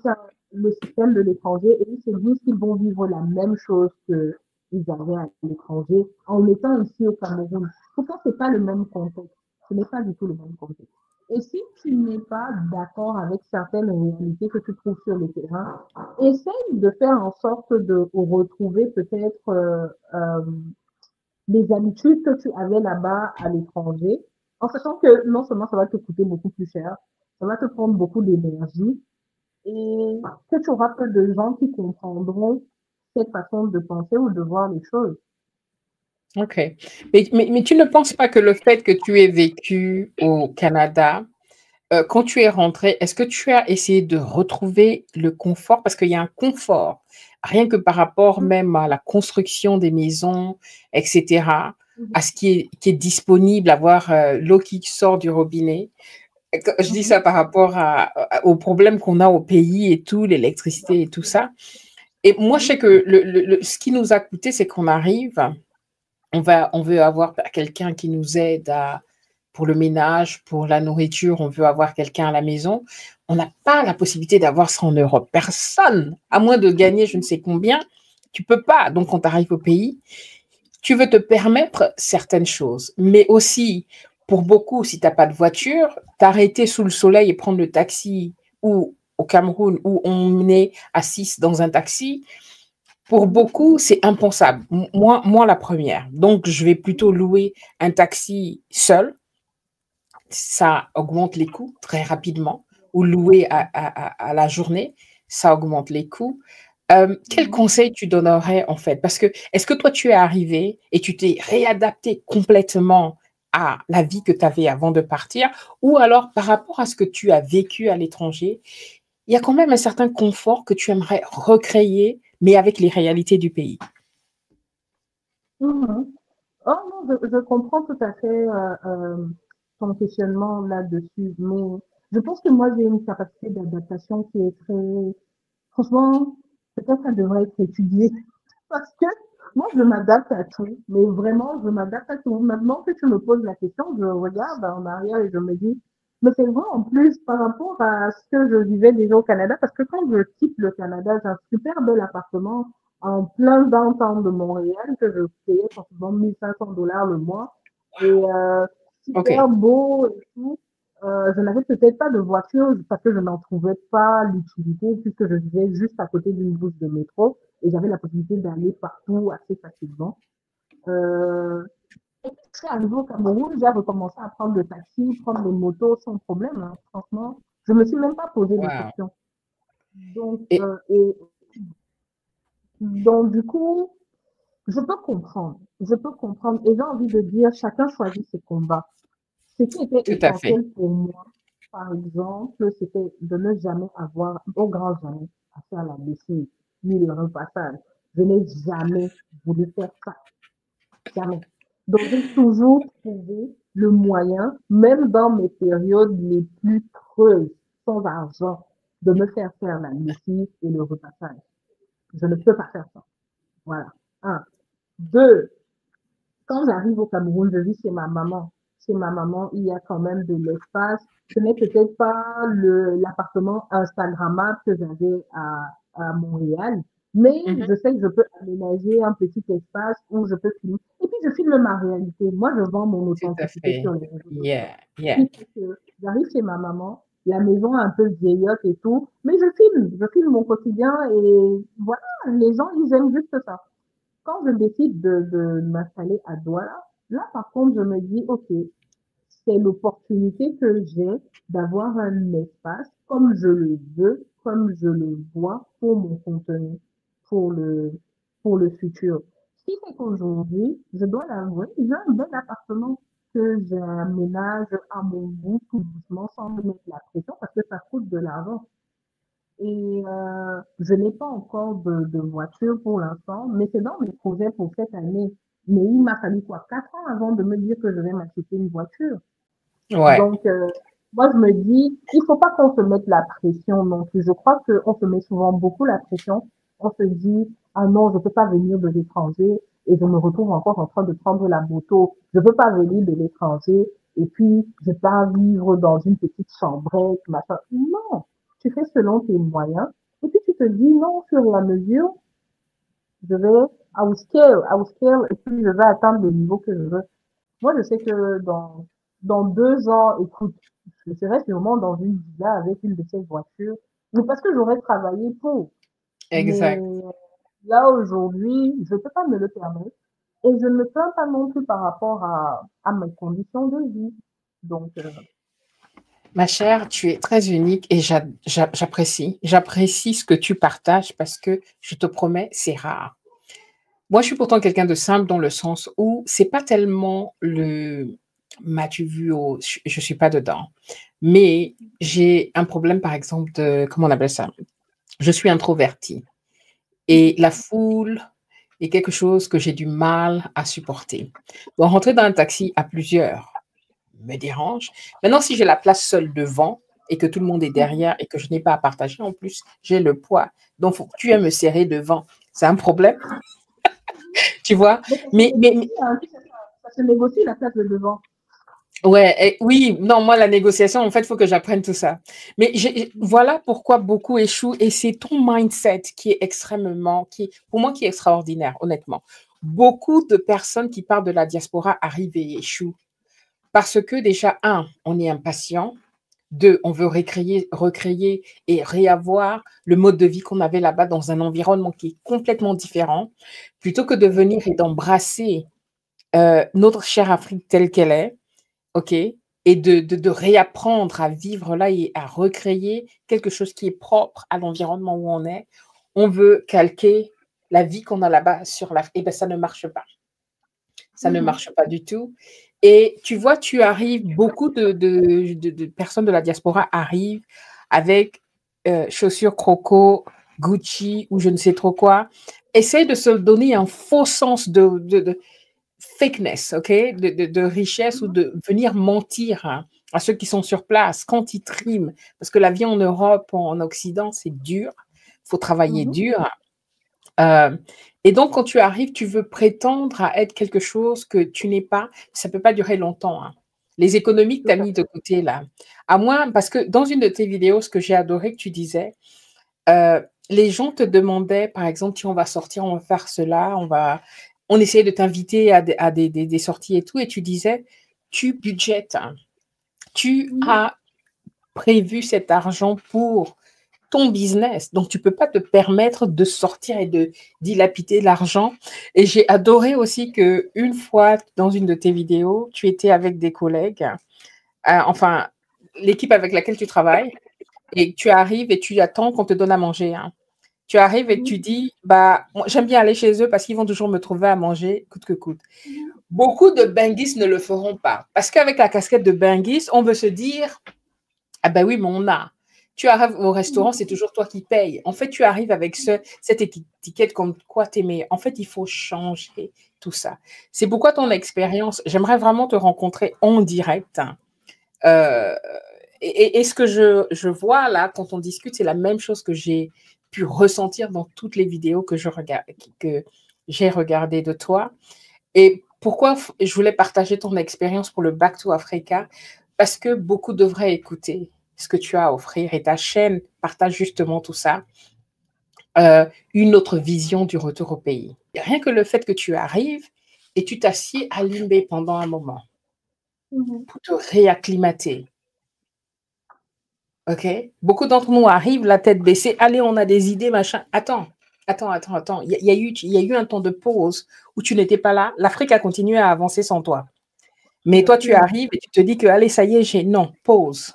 le système de l'étranger et ils se disent qu'ils vont vivre la même chose qu'ils avaient à l'étranger en étant ici au Cameroun. Pourquoi c'est pas le même contexte? Ce n'est pas du tout le même contexte. Et si tu n'es pas d'accord avec certaines réalités que tu trouves sur le terrain, essaye de faire en sorte de retrouver peut-être les habitudes que tu avais là-bas à l'étranger, en sachant que non seulement ça va te coûter beaucoup plus cher, ça va te prendre beaucoup d'énergie et que tu auras peu de gens qui comprendront cette façon de penser ou de voir les choses. Ok. Mais tu ne penses pas que le fait que tu aies vécu au Canada, quand tu es rentré, est-ce que tu as essayé de retrouver le confort? Parce qu'il y a un confort, rien que par rapport même à la construction des maisons, etc., à ce qui est disponible, avoir l'eau qui sort du robinet. Je dis ça par rapport aux problèmes qu'on a au pays et tout, l'électricité et tout ça. Et moi, je sais que ce qui nous a coûté, c'est qu'on arrive, on veut avoir quelqu'un qui nous aide pour le ménage, pour la nourriture, on veut avoir quelqu'un à la maison. On n'a pas la possibilité d'avoir ça en Europe. Personne, à moins de gagner je ne sais combien, tu peux pas. Donc, quand tu arrives au pays, tu veux te permettre certaines choses, mais aussi, pour beaucoup, si tu n'as pas de voiture, t'arrêter sous le soleil et prendre le taxi ou au Cameroun où on est à 6 dans un taxi, pour beaucoup, c'est impensable. Moi, la première. Donc, je vais plutôt louer un taxi seul. Ça augmente les coûts très rapidement. Ou louer à la journée, ça augmente les coûts. Quel conseil tu donnerais en fait? Parce que est-ce que toi, tu es arrivé et tu t'es réadapté complètement à la vie que tu avais avant de partir? Ou alors, par rapport à ce que tu as vécu à l'étranger, il y a quand même un certain confort que tu aimerais recréer, mais avec les réalités du pays. Oh non, je comprends tout à fait ton questionnement là-dessus, mais je pense que moi j'ai une capacité d'adaptation qui est très... Franchement, peut-être ça devrait être étudié parce que moi je m'adapte à tout, mais vraiment je m'adapte à tout. Maintenant que tu me poses la question, je regarde en arrière et je me dis, mais c'est vrai en plus par rapport à ce que je vivais déjà au Canada, parce que quand je quitte le Canada, j'ai un super bel appartement en plein downtown de Montréal que je payais forcément 1 500 $ le mois et super beau et tout. Je n'avais peut-être pas de voiture parce que je n'en trouvais pas l'utilité puisque je vivais juste à côté d'une bouche de métro et j'avais la possibilité d'aller partout assez facilement. Et je suis arrivée au Cameroun, j'ai recommencé à prendre le taxi, prendre les motos sans problème. Hein. Franchement, je me suis même pas posé de questions. Donc, donc du coup, je peux comprendre. Je peux comprendre. Et j'ai envie de dire, chacun choisit ses combats. Ce qui était essentiel pour moi, par exemple, c'était de ne jamais avoir, au grand jamais, à faire la lessive, ni le repassage. Je n'ai jamais voulu faire ça. Jamais. Donc, j'ai toujours trouvé le moyen, même dans mes périodes les plus creuses, sans argent, de me faire la lessive et le repassage. Je ne peux pas faire ça. Voilà. Un. Deux, quand j'arrive au Cameroun, je vis chez ma maman. Chez ma maman, il y a quand même de l'espace. Ce n'est peut-être pas l'appartement Instagrammable que j'avais à Montréal, mais Mhm. je sais que je peux aménager un petit espace où je peux filmer. Et puis, je filme ma réalité. Moi, je vends mon Tout à authenticité fait. sur les réseaux sociaux. Yeah, Ce yeah. qui fait que j'arrive chez ma maman, la maison est un peu vieillotte et tout, mais je filme mon quotidien et voilà, les gens, ils aiment juste ça. Quand je décide de m'installer à Douala, là, par contre, je me dis, OK, c'est l'opportunité que j'ai d'avoir un espace comme je le veux, comme je le vois pour mon contenu, pour le, pour le futur. Ce qui fait qu'aujourd'hui, je dois l'avouer, j'ai un bel appartement que j'aménage à mon goût tout doucement sans me mettre la pression parce que ça coûte de l'argent. Et je n'ai pas encore de voiture pour l'instant, mais c'est dans mes projets pour cette année. Mais il m'a fallu quoi, 4 ans avant de me dire que je vais m'acheter une voiture. Ouais, Donc, moi, je me dis, il faut pas qu'on se mette la pression non plus. Je crois qu'on se met souvent beaucoup la pression. On se dit, ah non, je peux pas venir de l'étranger et je me retrouve encore en train de prendre la moto. Je peux pas venir de l'étranger et puis je pars vivre dans une petite chambrette, machin. Non, tu fais selon tes moyens et puis tu te dis, non, au fur et à mesure, je vais, I will scale et puis je vais atteindre le niveau que je veux. Moi, je sais que dans 2 ans, écoute, je serai sûrement dans une villa avec une de ces voitures, mais parce que j'aurais travaillé pour. Mais exact. là, aujourd'hui, je ne peux pas me le permettre. Et je ne me plains pas non plus par rapport à mes conditions de vie. Donc, Ma chère, tu es très unique et j'apprécie. J'apprécie ce que tu partages parce que je te promets, c'est rare. Moi, je suis pourtant quelqu'un de simple dans le sens où c'est pas tellement le m'as-tu vu au je suis pas dedans. Mais j'ai un problème, par exemple, de comment on appelle ça? Je suis introvertie et la foule est quelque chose que j'ai du mal à supporter. Donc, rentrer dans un taxi à plusieurs me dérange. Maintenant, si j'ai la place seule devant et que tout le monde est derrière et que je n'ai pas à partager, en plus, j'ai le poids. Donc, faut que tu aies me serrer devant. C'est un problème, tu vois? mais ça se Mais négocie, hein, ça se négocie la place de devant. ouais, oui, non, moi, la négociation, en fait, il faut que j'apprenne tout ça. Mais voilà pourquoi beaucoup échouent et c'est ton mindset qui est extrêmement, pour moi, qui est extraordinaire, honnêtement. Beaucoup de personnes qui partent de la diaspora arrivent et échouent parce que déjà, un, on est impatient. Deux, on veut recréer et réavoir le mode de vie qu'on avait là-bas dans un environnement qui est complètement différent, plutôt que de venir et d'embrasser notre chère Afrique telle qu'elle est, OK, et de réapprendre à vivre là et à recréer quelque chose qui est propre à l'environnement où on est. On veut calquer la vie qu'on a là-bas sur l'Afrique. Eh bien, ça ne marche pas. Ça ne marche pas du tout. Et tu vois, tu arrives, beaucoup de personnes de la diaspora arrivent avec chaussures Croco, Gucci ou je ne sais trop quoi. Essaye de se donner un faux sens de fakeness, ok, de richesse ou de venir mentir à ceux qui sont sur place quand ils triment. Parce que la vie en Europe, en Occident, c'est dur. Il faut travailler dur. Et donc, quand tu arrives, tu veux prétendre à être quelque chose que tu n'es pas. Ça ne peut pas durer longtemps. Les économies que tu as mis de côté là. À moins, parce que dans une de tes vidéos, ce que j'ai adoré que tu disais, les gens te demandaient, par exemple, si on va sortir, on va faire cela, on essayait de t'inviter à des sorties et tout, et tu disais, tu budgètes, tu as prévu cet argent pour ton business. Donc, tu ne peux pas te permettre de sortir et de dilapider l'argent. Et j'ai adoré aussi qu'une fois, dans une de tes vidéos, tu étais avec des collègues, enfin, l'équipe avec laquelle tu travailles, et tu arrives et tu attends qu'on te donne à manger. Tu arrives et tu dis, bah, j'aime bien aller chez eux parce qu'ils vont toujours me trouver à manger, coûte que coûte. Beaucoup de Benguis ne le feront pas. Parce qu'avec la casquette de Benguis, on veut se dire, Ah ben oui, mais on a. Tu arrives au restaurant, c'est toujours toi qui payes. En fait, tu arrives avec cette étiquette comme quoi t'aimer. En fait, il faut changer tout ça. C'est pourquoi ton expérience, j'aimerais vraiment te rencontrer en direct. Euh, et ce que je vois là, quand on discute, c'est la même chose que j'ai pu ressentir dans toutes les vidéos que j'ai regardées de toi. Et pourquoi je voulais partager ton expérience pour le Back to Africa? Parce que beaucoup devraient écouter ce que tu as à offrir et ta chaîne partage justement tout ça. Une autre vision du retour au pays. Rien que le fait que tu arrives et tu t'assieds à Limbe pendant un moment pour te réacclimater. OK? Beaucoup d'entre nous arrivent la tête baissée. Allez, on a des idées, machin. Attends. Il y a eu un temps de pause où tu n'étais pas là. L'Afrique a continué à avancer sans toi. Mais toi, tu arrives et tu te dis que, allez, ça y est, non, pause.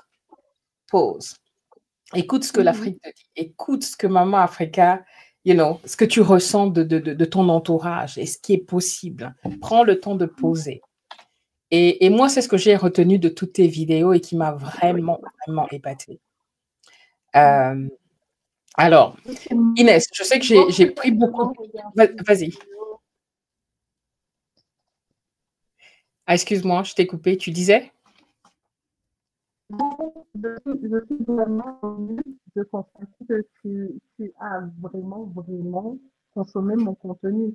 Écoute ce que l'Afrique te dit. Écoute ce que Maman Africa, ce que tu ressens de ton entourage et ce qui est possible. Prends le temps de poser. Et moi, c'est ce que j'ai retenu de toutes tes vidéos et qui m'a vraiment, vraiment épatée. Alors, Inès, je sais que j'ai pris beaucoup. Vas-y. Ah, excuse-moi, je t'ai coupé. Tu disais? Je suis vraiment de constater que tu as vraiment, vraiment consommé mon contenu.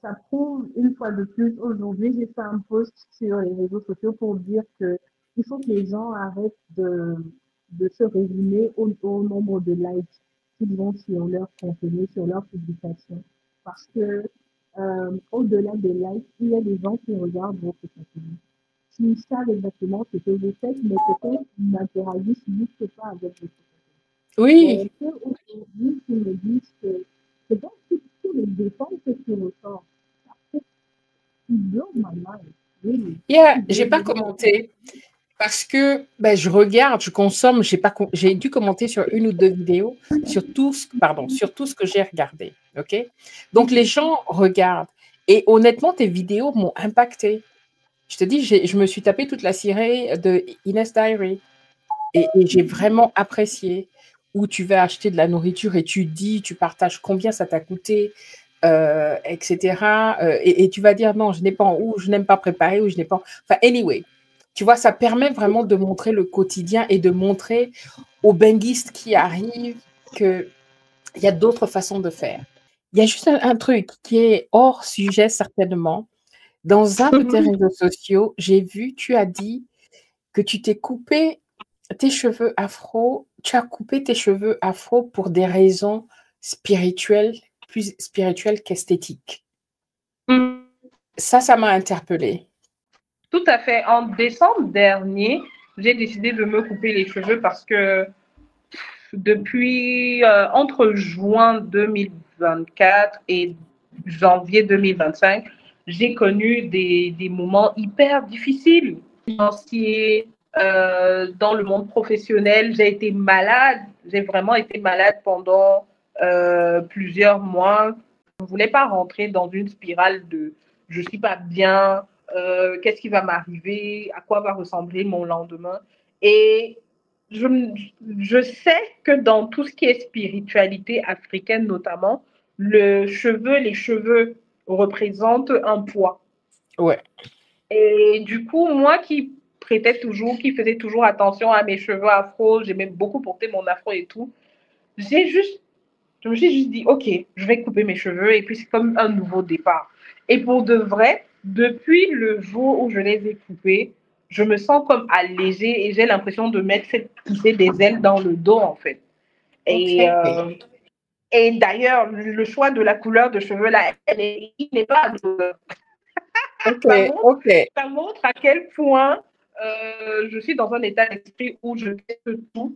Ça prouve une fois de plus, aujourd'hui, j'ai fait un post sur les réseaux sociaux pour dire que il faut que les gens arrêtent de se résumer au nombre de likes qu'ils ont sur leur contenu, sur leur publication. Parce que au-delà des likes, il y a des gens qui regardent votre contenu. Qui savent exactement ce que vous faites, mais peut-être qu'ils n'interagissent juste pas avec votre contenu. Oui. Et aujourd'hui, tu me dis que c'est donc tous les défauts que tu ressens. J'ai pas commenté parce que je regarde, je consomme, j'ai dû commenter sur une ou deux vidéos sur tout ce que j'ai regardé. OK? Donc les gens regardent et honnêtement tes vidéos m'ont impacté. Je te dis, je me suis tapé toute la série de Inès Diary et j'ai vraiment apprécié où tu vas acheter de la nourriture et tu partages combien ça t'a coûté, etc. Et tu vas dire non, je n'aime pas préparer ou je n'ai pas. Enfin, anyway, tu vois, ça permet vraiment de montrer le quotidien et de montrer aux benguistes qui arrivent qu'il y a d'autres façons de faire. Il y a juste un truc qui est hors sujet certainement. Dans un de tes réseaux sociaux, j'ai vu, tu as dit que tu t'es coupé tes cheveux afro. Tu as coupé tes cheveux afro pour des raisons spirituelles, plus spirituelles qu'esthétiques. Ça m'a interpellée. Tout à fait. En décembre dernier, j'ai décidé de me couper les cheveux parce que depuis entre juin 2024 et janvier 2025, j'ai connu des moments hyper difficiles, financiers, dans le monde professionnel. J'ai été malade, j'ai vraiment été malade pendant plusieurs mois. Je ne voulais pas rentrer dans une spirale de je ne suis pas bien, qu'est-ce qui va m'arriver, à quoi va ressembler mon lendemain. Et je sais que dans tout ce qui est spiritualité africaine notamment, les cheveux représentent un poids. Ouais. Et du coup, moi qui faisais toujours attention à mes cheveux afro, j'aimais beaucoup porter mon afro et tout, je me suis juste dit, ok, je vais couper mes cheveux et puis c'est comme un nouveau départ. Et pour de vrai, depuis le jour où je les ai coupés, je me sens comme allégée et j'ai l'impression de m'être fait pousser des ailes dans le dos, en fait. Et d'ailleurs, le choix de la couleur de cheveux, là, il n'est pas ça montre à quel point je suis dans un état d'esprit où je teste tout.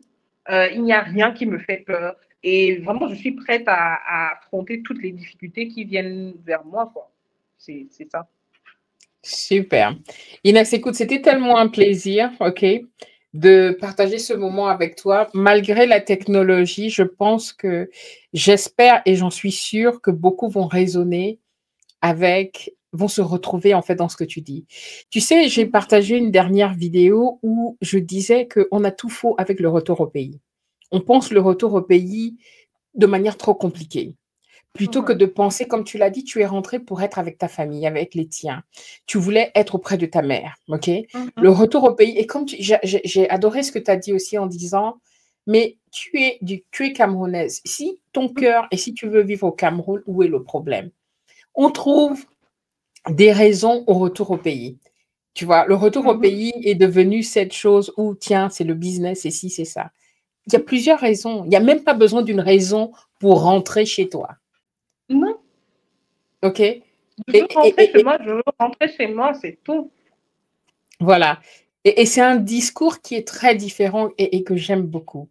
Il n'y a rien qui me fait peur. Et vraiment, je suis prête à affronter toutes les difficultés qui viennent vers moi, quoi. C'est ça. Super. Inès, écoute, c'était tellement un plaisir, OK, de partager ce moment avec toi. Malgré la technologie, j'espère et j'en suis sûre que beaucoup vont résonner avec vont se retrouver en fait dans ce que tu dis. Tu sais, j'ai partagé une dernière vidéo où je disais qu'on a tout faux avec le retour au pays. On pense le retour au pays de manière trop compliquée. Plutôt que de penser, comme tu l'as dit, tu es rentré pour être avec ta famille, avec les tiens. Tu voulais être auprès de ta mère, ok? Le retour au pays, et comme j'ai adoré ce que tu as dit aussi en disant, mais tu es camerounaise. Si ton cœur, et si tu veux vivre au Cameroun, où est le problème? On trouve des raisons au retour au pays. Tu vois, le retour au pays est devenu cette chose où, tiens, c'est le business, et si, c'est ça. Il y a plusieurs raisons. Il n'y a même pas besoin d'une raison pour rentrer chez toi. Non. OK. Je veux rentrer chez moi, c'est tout. Voilà. Et c'est un discours qui est très différent et que j'aime beaucoup.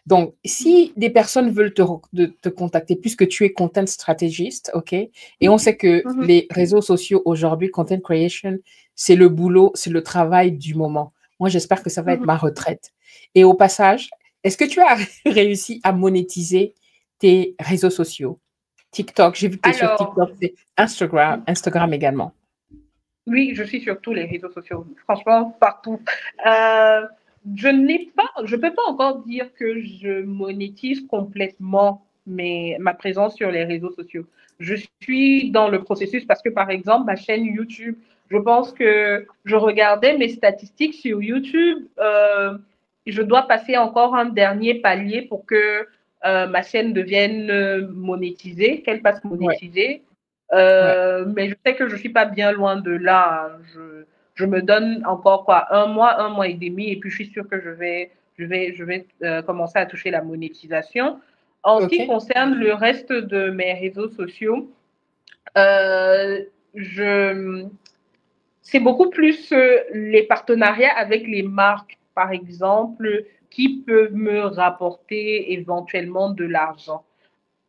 Donc, si des personnes veulent te contacter, puisque tu es content strategist, OK, et on sait que les réseaux sociaux aujourd'hui, content creation, c'est le boulot, c'est le travail du moment. Moi, j'espère que ça va être ma retraite. Et au passage, est-ce que tu as réussi à monétiser tes réseaux sociaux? TikTok, j'ai vu que tu es sur TikTok, c'est Instagram également. Oui, je suis sur tous les réseaux sociaux, franchement, partout. Je peux pas encore dire que je monétise complètement ma présence sur les réseaux sociaux. Je suis dans le processus parce que, par exemple, ma chaîne YouTube, je pense que je regardais mes statistiques sur YouTube. Je dois passer encore un dernier palier pour que ma chaîne devienne monétisée, qu'elle passe monétisée. Mais je sais que je suis pas bien loin de là. Je me donne encore un mois et demi, et puis je suis sûre que je vais commencer à toucher la monétisation. En ce qui concerne le reste de mes réseaux sociaux, c'est beaucoup plus les partenariats avec les marques, par exemple, qui peuvent me rapporter éventuellement de l'argent.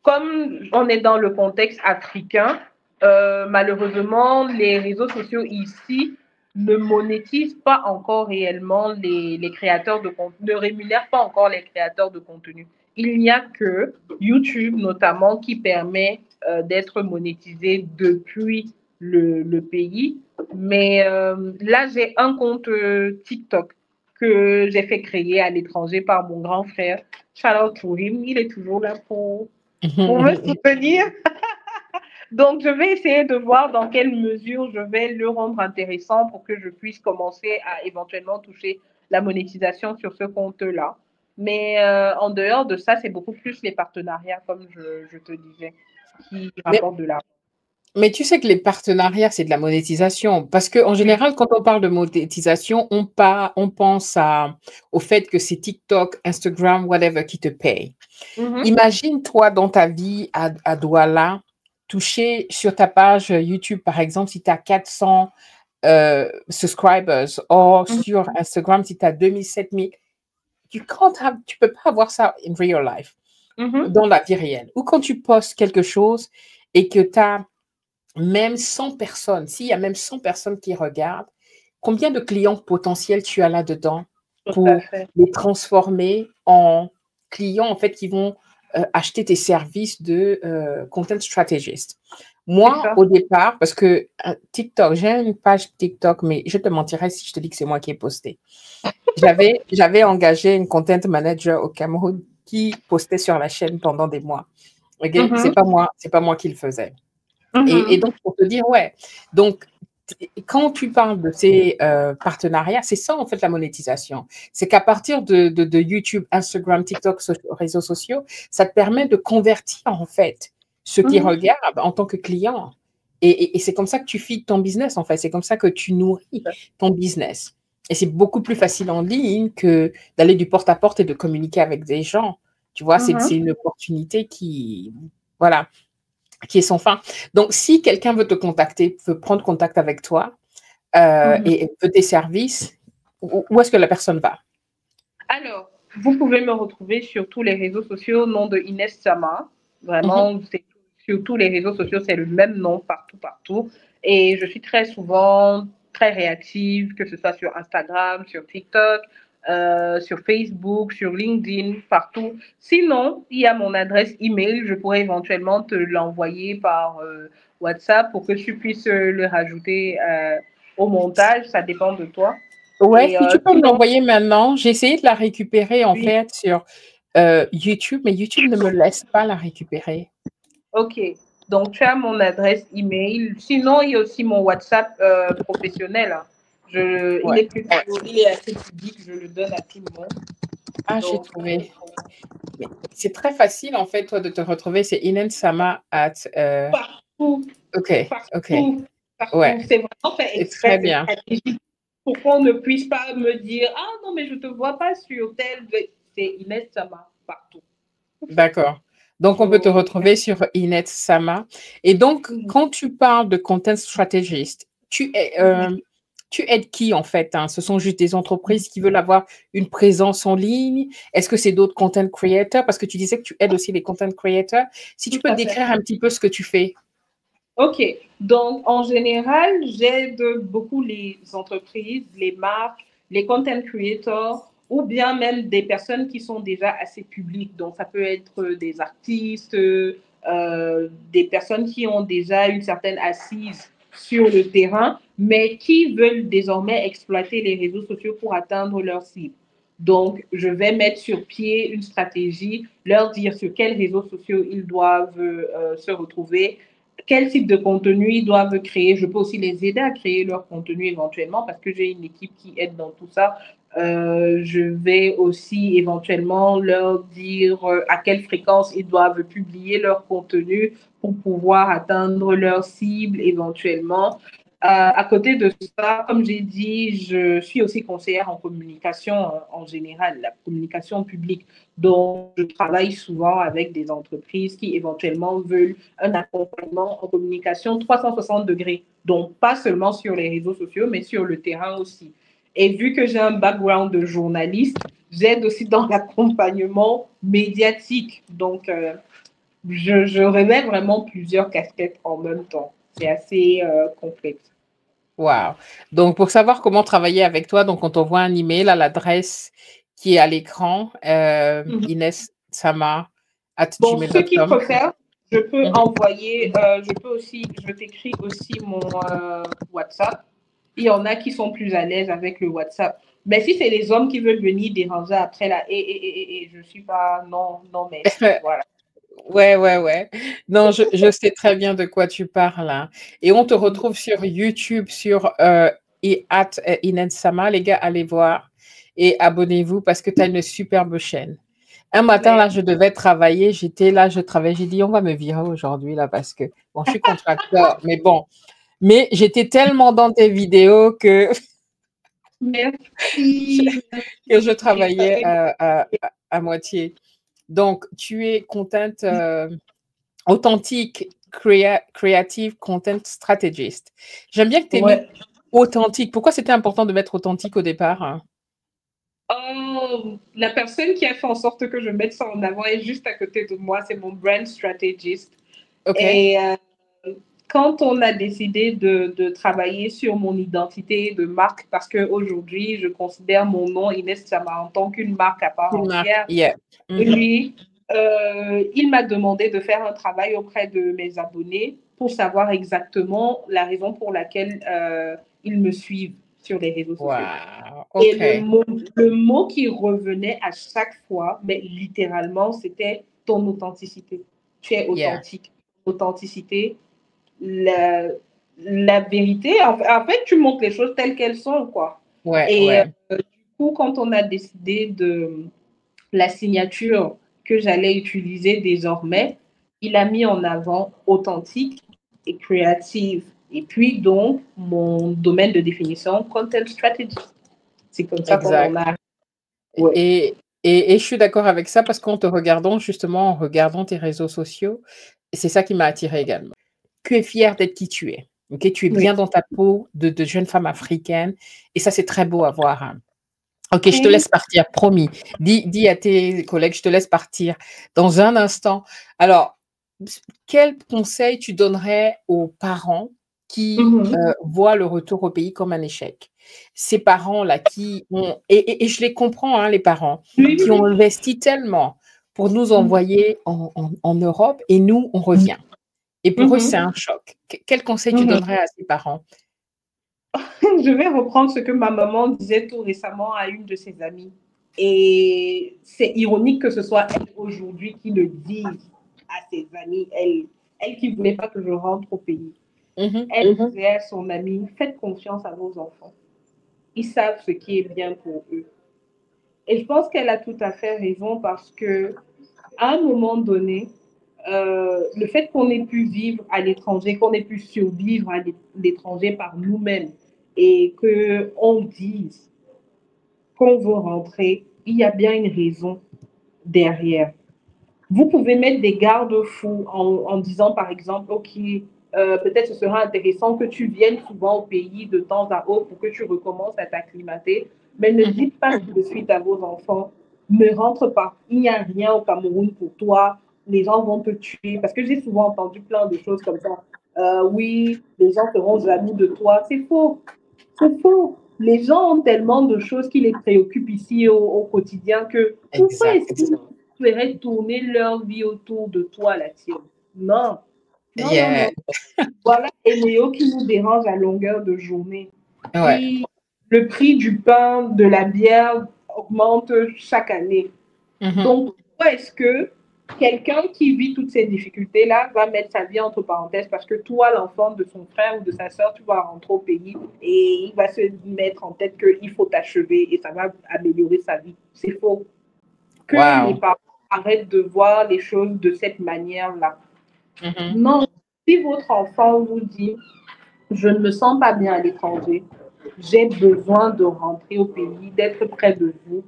Comme on est dans le contexte africain, malheureusement, les réseaux sociaux ici ne monétisent pas encore réellement les créateurs de contenu, ne rémunèrent pas encore les créateurs de contenu. Il n'y a que YouTube, notamment, qui permet d'être monétisé depuis le pays. Mais là, j'ai un compte TikTok que j'ai fait créer à l'étranger par mon grand frère. Shout out to him, il est toujours là pour me soutenir. Donc, je vais essayer de voir dans quelle mesure je vais le rendre intéressant pour que je puisse commencer à éventuellement toucher la monétisation sur ce compte-là. Mais en dehors de ça, c'est beaucoup plus les partenariats, comme je te disais, qui rapportent de l'argent. Mais tu sais que les partenariats, c'est de la monétisation. Parce qu'en général, quand on parle de monétisation, on pense au fait que c'est TikTok, Instagram, whatever, qui te paye. Imagine-toi dans ta vie à Douala, toucher sur ta page YouTube, par exemple, si tu as 400 subscribers, ou sur Instagram, si tu as 2000, 7000, tu peux pas avoir ça in real life, dans la vie réelle. Ou quand tu postes quelque chose et que tu as même 100 personnes, s'il y a même 100 personnes qui regardent, combien de clients potentiels tu as là-dedans pour les transformer en clients en fait qui vont acheter tes services de content strategist. Moi, au départ, parce que TikTok, j'ai une page TikTok, mais je te mentirais si je te dis que c'est moi qui ai posté. J'avais engagé une content manager au Cameroun qui postait sur la chaîne pendant des mois. Okay? C'est pas moi qui le faisais. Et donc, pour te dire, ouais. Donc, quand tu parles de ces partenariats, c'est ça, en fait, la monétisation. C'est qu'à partir de YouTube, Instagram, TikTok, réseaux sociaux, ça te permet de convertir, en fait, ceux qui regardent en tant que client. Et c'est comme ça que tu feeds ton business, en fait. C'est comme ça que tu nourris ton business. Et c'est beaucoup plus facile en ligne que d'aller du porte-à-porte et de communiquer avec des gens. Tu vois, c'est une opportunité qui, voilà, qui est sans fin. Donc, si quelqu'un veut te contacter, veut prendre contact avec toi et veut tes services, où est-ce que la personne va? Alors, vous pouvez me retrouver sur tous les réseaux sociaux au nom de Inès Sama. Vraiment, sur tous les réseaux sociaux, c'est le même nom partout. Et je suis très souvent très réactive, que ce soit sur Instagram, sur TikTok, sur Facebook, sur LinkedIn, partout. Sinon, il y a mon adresse email, je pourrais éventuellement te l'envoyer par WhatsApp pour que tu puisses le rajouter au montage. Ça dépend de toi. Ouais, si tu peux me l'envoyer maintenant. J'ai essayé de la récupérer en fait sur YouTube, mais YouTube ne me laisse pas la récupérer. Ok. Donc, tu as mon adresse email. Sinon, il y a aussi mon WhatsApp professionnel. Hein. Il est assez public, je le donne à tout le monde. Ah, j'ai trouvé. C'est très facile, en fait, toi, de te retrouver. C'est Inensama at... Partout. OK, partout, OK. Partout. Ouais. C'est vraiment fait exprès. Très bien. Pour qu'on ne puisse pas me dire « Ah non, mais je ne te vois pas sur tel... » C'est Inensama partout. D'accord. Donc, on peut te retrouver sur Inensama. Et donc, quand tu parles de content strategist, tu aides qui en fait, hein? Ce sont juste des entreprises qui veulent avoir une présence en ligne? Est-ce que c'est d'autres content creators? Parce que tu disais que tu aides aussi les content creators. Si tu peux décrire un petit peu ce que tu fais. Ok, donc en général, j'aide beaucoup les entreprises, les marques, les content creators ou bien même des personnes qui sont déjà assez publiques. Donc ça peut être des artistes, des personnes qui ont déjà une certaine assise sur le terrain, mais qui veulent désormais exploiter les réseaux sociaux pour atteindre leur cible. Donc, je vais mettre sur pied une stratégie, leur dire sur quels réseaux sociaux ils doivent se retrouver, quel type de contenu ils doivent créer. Je peux aussi les aider à créer leur contenu éventuellement parce que j'ai une équipe qui aide dans tout ça. Je vais aussi éventuellement leur dire à quelle fréquence ils doivent publier leur contenu pour pouvoir atteindre leur cible éventuellement. À côté de ça, comme j'ai dit, je suis aussi conseillère en communication en général, la communication publique. Donc, je travaille souvent avec des entreprises qui éventuellement veulent un accompagnement en communication 360 degrés. Donc, pas seulement sur les réseaux sociaux, mais sur le terrain aussi. Et vu que j'ai un background de journaliste, j'aide aussi dans l'accompagnement médiatique. Donc, je remets vraiment plusieurs casquettes en même temps. C'est assez complexe. Wow. Donc, pour savoir comment travailler avec toi, donc on t'envoie un email à l'adresse qui est à l'écran, inessama@gmail.com. Bon, ceux qui préfèrent, je peux envoyer, je t'écris aussi mon WhatsApp. Il y en a qui sont plus à l'aise avec le WhatsApp. Mais si c'est les hommes qui veulent venir déranger après, là, je suis pas, non, mais voilà. Ouais. Non, je sais très bien de quoi tu parles. Hein. Et on te retrouve sur YouTube, sur Inensama. Les gars, allez voir et abonnez-vous parce que tu as une superbe chaîne. Un matin, là, je devais travailler. J'étais là, je travaillais. J'ai dit, on va me virer aujourd'hui, là, parce que, bon, je suis contracteur, mais bon. Mais j'étais tellement dans tes vidéos que... Merci. que je travaillais à moitié. Donc, tu es content authentique, creative content strategist. J'aime bien que tu aies mis authentique. Pourquoi c'était important de mettre authentique au départ? Hein? La personne qui a fait en sorte que je mette ça en avant est juste à côté de moi. C'est mon brand strategist. Okay. Et quand on a décidé de travailler sur mon identité de marque, parce qu'aujourd'hui, je considère mon nom Inessama en tant qu'une marque à part entière, lui, il m'a demandé de faire un travail auprès de mes abonnés pour savoir exactement la raison pour laquelle ils me suivent sur les réseaux sociaux. Wow. Okay. Et le mot qui revenait à chaque fois, mais littéralement, c'était ton authenticité. Tu es authentique. Authenticité, la vérité. En fait, tu montres les choses telles qu'elles sont, quoi. Du coup, quand on a décidé de la signature que j'allais utiliser désormais, il a mis en avant authentique et créative. Et puis, donc, mon domaine de définition, content strategy. C'est comme ça qu'on en a. Ouais. Et je suis d'accord avec ça parce qu'en te regardant, justement, en regardant tes réseaux sociaux, c'est ça qui m'a attirée également. Tu es fière d'être qui tu es. Okay? Tu es bien dans ta peau de jeune femme africaine. Et ça, c'est très beau à voir. Hein. Ok, je te laisse partir, promis. Dis à tes collègues, je te laisse partir dans un instant. Alors, quel conseil tu donnerais aux parents qui voient le retour au pays comme un échec? Ces parents-là qui ont, et je les comprends, hein, les parents, qui ont investi tellement pour nous envoyer en Europe et nous, on revient. Et pour eux, c'est un choc. Quel conseil tu donnerais à ces parents? Je vais reprendre ce que ma maman disait tout récemment à une de ses amies. Et c'est ironique que ce soit elle aujourd'hui qui le dise à ses amis, elle qui ne voulait pas que je rentre au pays. Elle disait à son amie, faites confiance à vos enfants. Ils savent ce qui est bien pour eux. Et je pense qu'elle a tout à fait raison parce que à un moment donné, le fait qu'on ait pu vivre à l'étranger, qu'on ait pu survivre à l'étranger par nous-mêmes et qu'on dise qu'on veut rentrer, il y a bien une raison derrière. Vous pouvez mettre des garde-fous en disant, par exemple, OK, peut-être ce sera intéressant que tu viennes souvent au pays de temps à autre pour que tu recommences à t'acclimater, mais ne dites pas de suite à vos enfants, ne rentre pas, il n'y a rien au Cameroun pour toi, les gens vont te tuer, parce que j'ai souvent entendu plein de choses comme ça. Oui, les gens seront jaloux de toi, c'est faux, c'est faux. Les gens ont tellement de choses qui les préoccupent ici au quotidien que pourquoi est-ce qu'ils feraient tourner leur vie autour de toi, la tienne? Non. Non, non, non. Voilà les néos qui nous dérangent à longueur de journée. Et le prix du pain, de la bière augmente chaque année. Donc, pourquoi est-ce que quelqu'un qui vit toutes ces difficultés-là va mettre sa vie entre parenthèses parce que toi, l'enfant de son frère ou de sa soeur, tu vas rentrer au pays et il va se mettre en tête qu'il faut t'achever et ça va améliorer sa vie. C'est faux. Que les parents arrêtent de voir les choses de cette manière-là. Non, si votre enfant vous dit « je ne me sens pas bien à l'étranger, j'ai besoin de rentrer au pays, d'être près de vous »,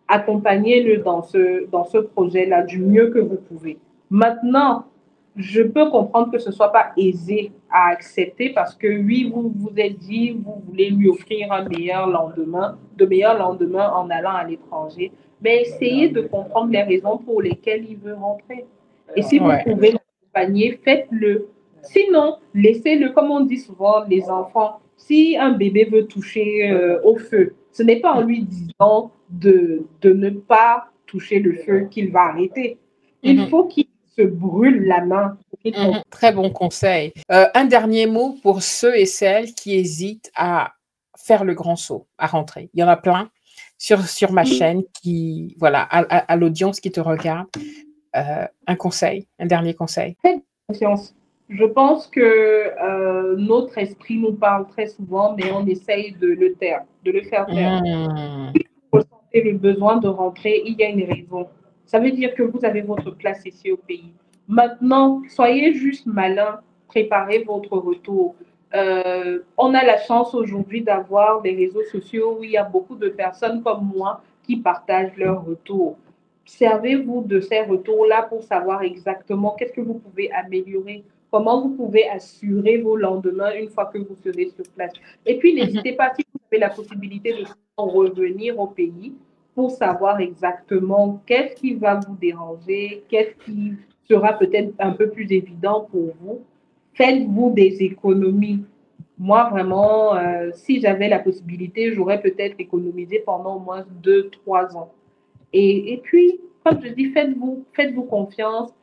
accompagnez-le dans ce projet-là du mieux que vous pouvez. Maintenant, je peux comprendre que ce ne soit pas aisé à accepter parce que oui, vous vous êtes dit, vous voulez lui offrir un meilleur lendemain, de meilleurs lendemains en allant à l'étranger, mais essayez de comprendre les raisons pour lesquelles il veut rentrer. Et si vous pouvez l'accompagner, faites-le. Sinon, laissez-le, comme on dit souvent, les enfants, si un bébé veut toucher au feu, ce n'est pas en lui disant de ne pas toucher le feu qu'il va arrêter. Il faut qu'il se brûle la main. Très bon conseil. Un dernier mot pour ceux et celles qui hésitent à faire le grand saut, à rentrer. Il y en a plein sur ma chaîne qui, voilà, à l'audience qui te regarde. Un conseil, un dernier conseil. Faites confiance. Je pense que notre esprit nous parle très souvent, mais on essaye de le taire, de le faire taire. Si vous ressentez le besoin de rentrer, il y a une raison. Ça veut dire que vous avez votre place ici au pays. Maintenant, soyez juste malin, préparez votre retour. On a la chance aujourd'hui d'avoir des réseaux sociaux où il y a beaucoup de personnes comme moi qui partagent leur retour. Servez-vous de ces retours-là pour savoir exactement qu'est-ce que vous pouvez améliorer, comment vous pouvez assurer vos lendemains une fois que vous serez sur place. Et puis, n'hésitez pas, si vous avez la possibilité de revenir au pays, pour savoir exactement qu'est-ce qui va vous déranger, qu'est-ce qui sera peut-être un peu plus évident pour vous. Faites-vous des économies. Moi, vraiment, si j'avais la possibilité, j'aurais peut-être économisé pendant au moins 2-3 ans. Et puis, comme je dis, faites-vous confiance.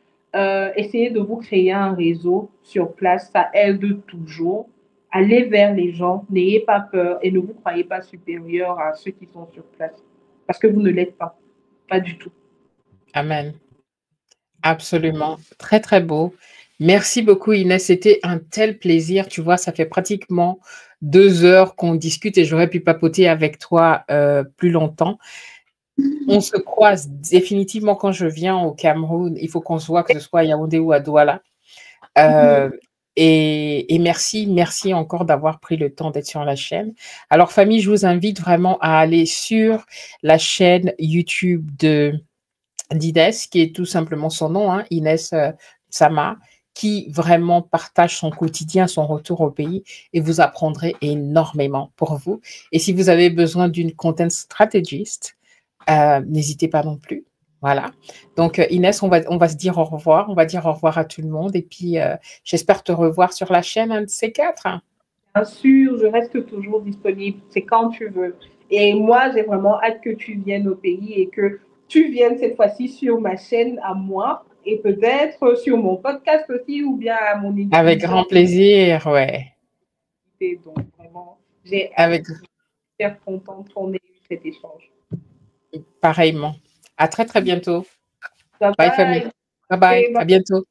Essayez de vous créer un réseau sur place. Ça aide toujours. Allez vers les gens. N'ayez pas peur et ne vous croyez pas supérieur à ceux qui sont sur place. Parce que vous ne l'êtes pas. Pas du tout. Amen. Absolument. Très, très beau. Merci beaucoup, Inès. C'était un tel plaisir. Tu vois, ça fait pratiquement 2 heures qu'on discute et j'aurais pu papoter avec toi plus longtemps. On se croise définitivement quand je viens au Cameroun. Il faut qu'on se voit, que ce soit à Yaoundé ou à Douala. Et merci encore d'avoir pris le temps d'être sur la chaîne. Alors, famille, je vous invite vraiment à aller sur la chaîne YouTube d'Inès, qui est tout simplement son nom, hein, Inès Sama, qui vraiment partage son quotidien, son retour au pays, et vous apprendrez énormément pour vous. Et si vous avez besoin d'une content strategist, n'hésitez pas non plus. Voilà. Donc, Inès, on va se dire au revoir. On va dire au revoir à tout le monde. Et puis, j'espère te revoir sur la chaîne, un de ces 4. Bien sûr, je reste toujours disponible. C'est quand tu veux. Et moi, j'ai vraiment hâte que tu viennes au pays et que tu viennes cette fois-ci sur ma chaîne à moi et peut-être sur mon podcast aussi ou bien à mon émission. Avec grand plaisir, ouais. Donc, vraiment, j'ai super contente qu'on ait eu cet échange. Pareillement. À très, très bientôt. Bye Bye, famille. Bye bye. À bientôt.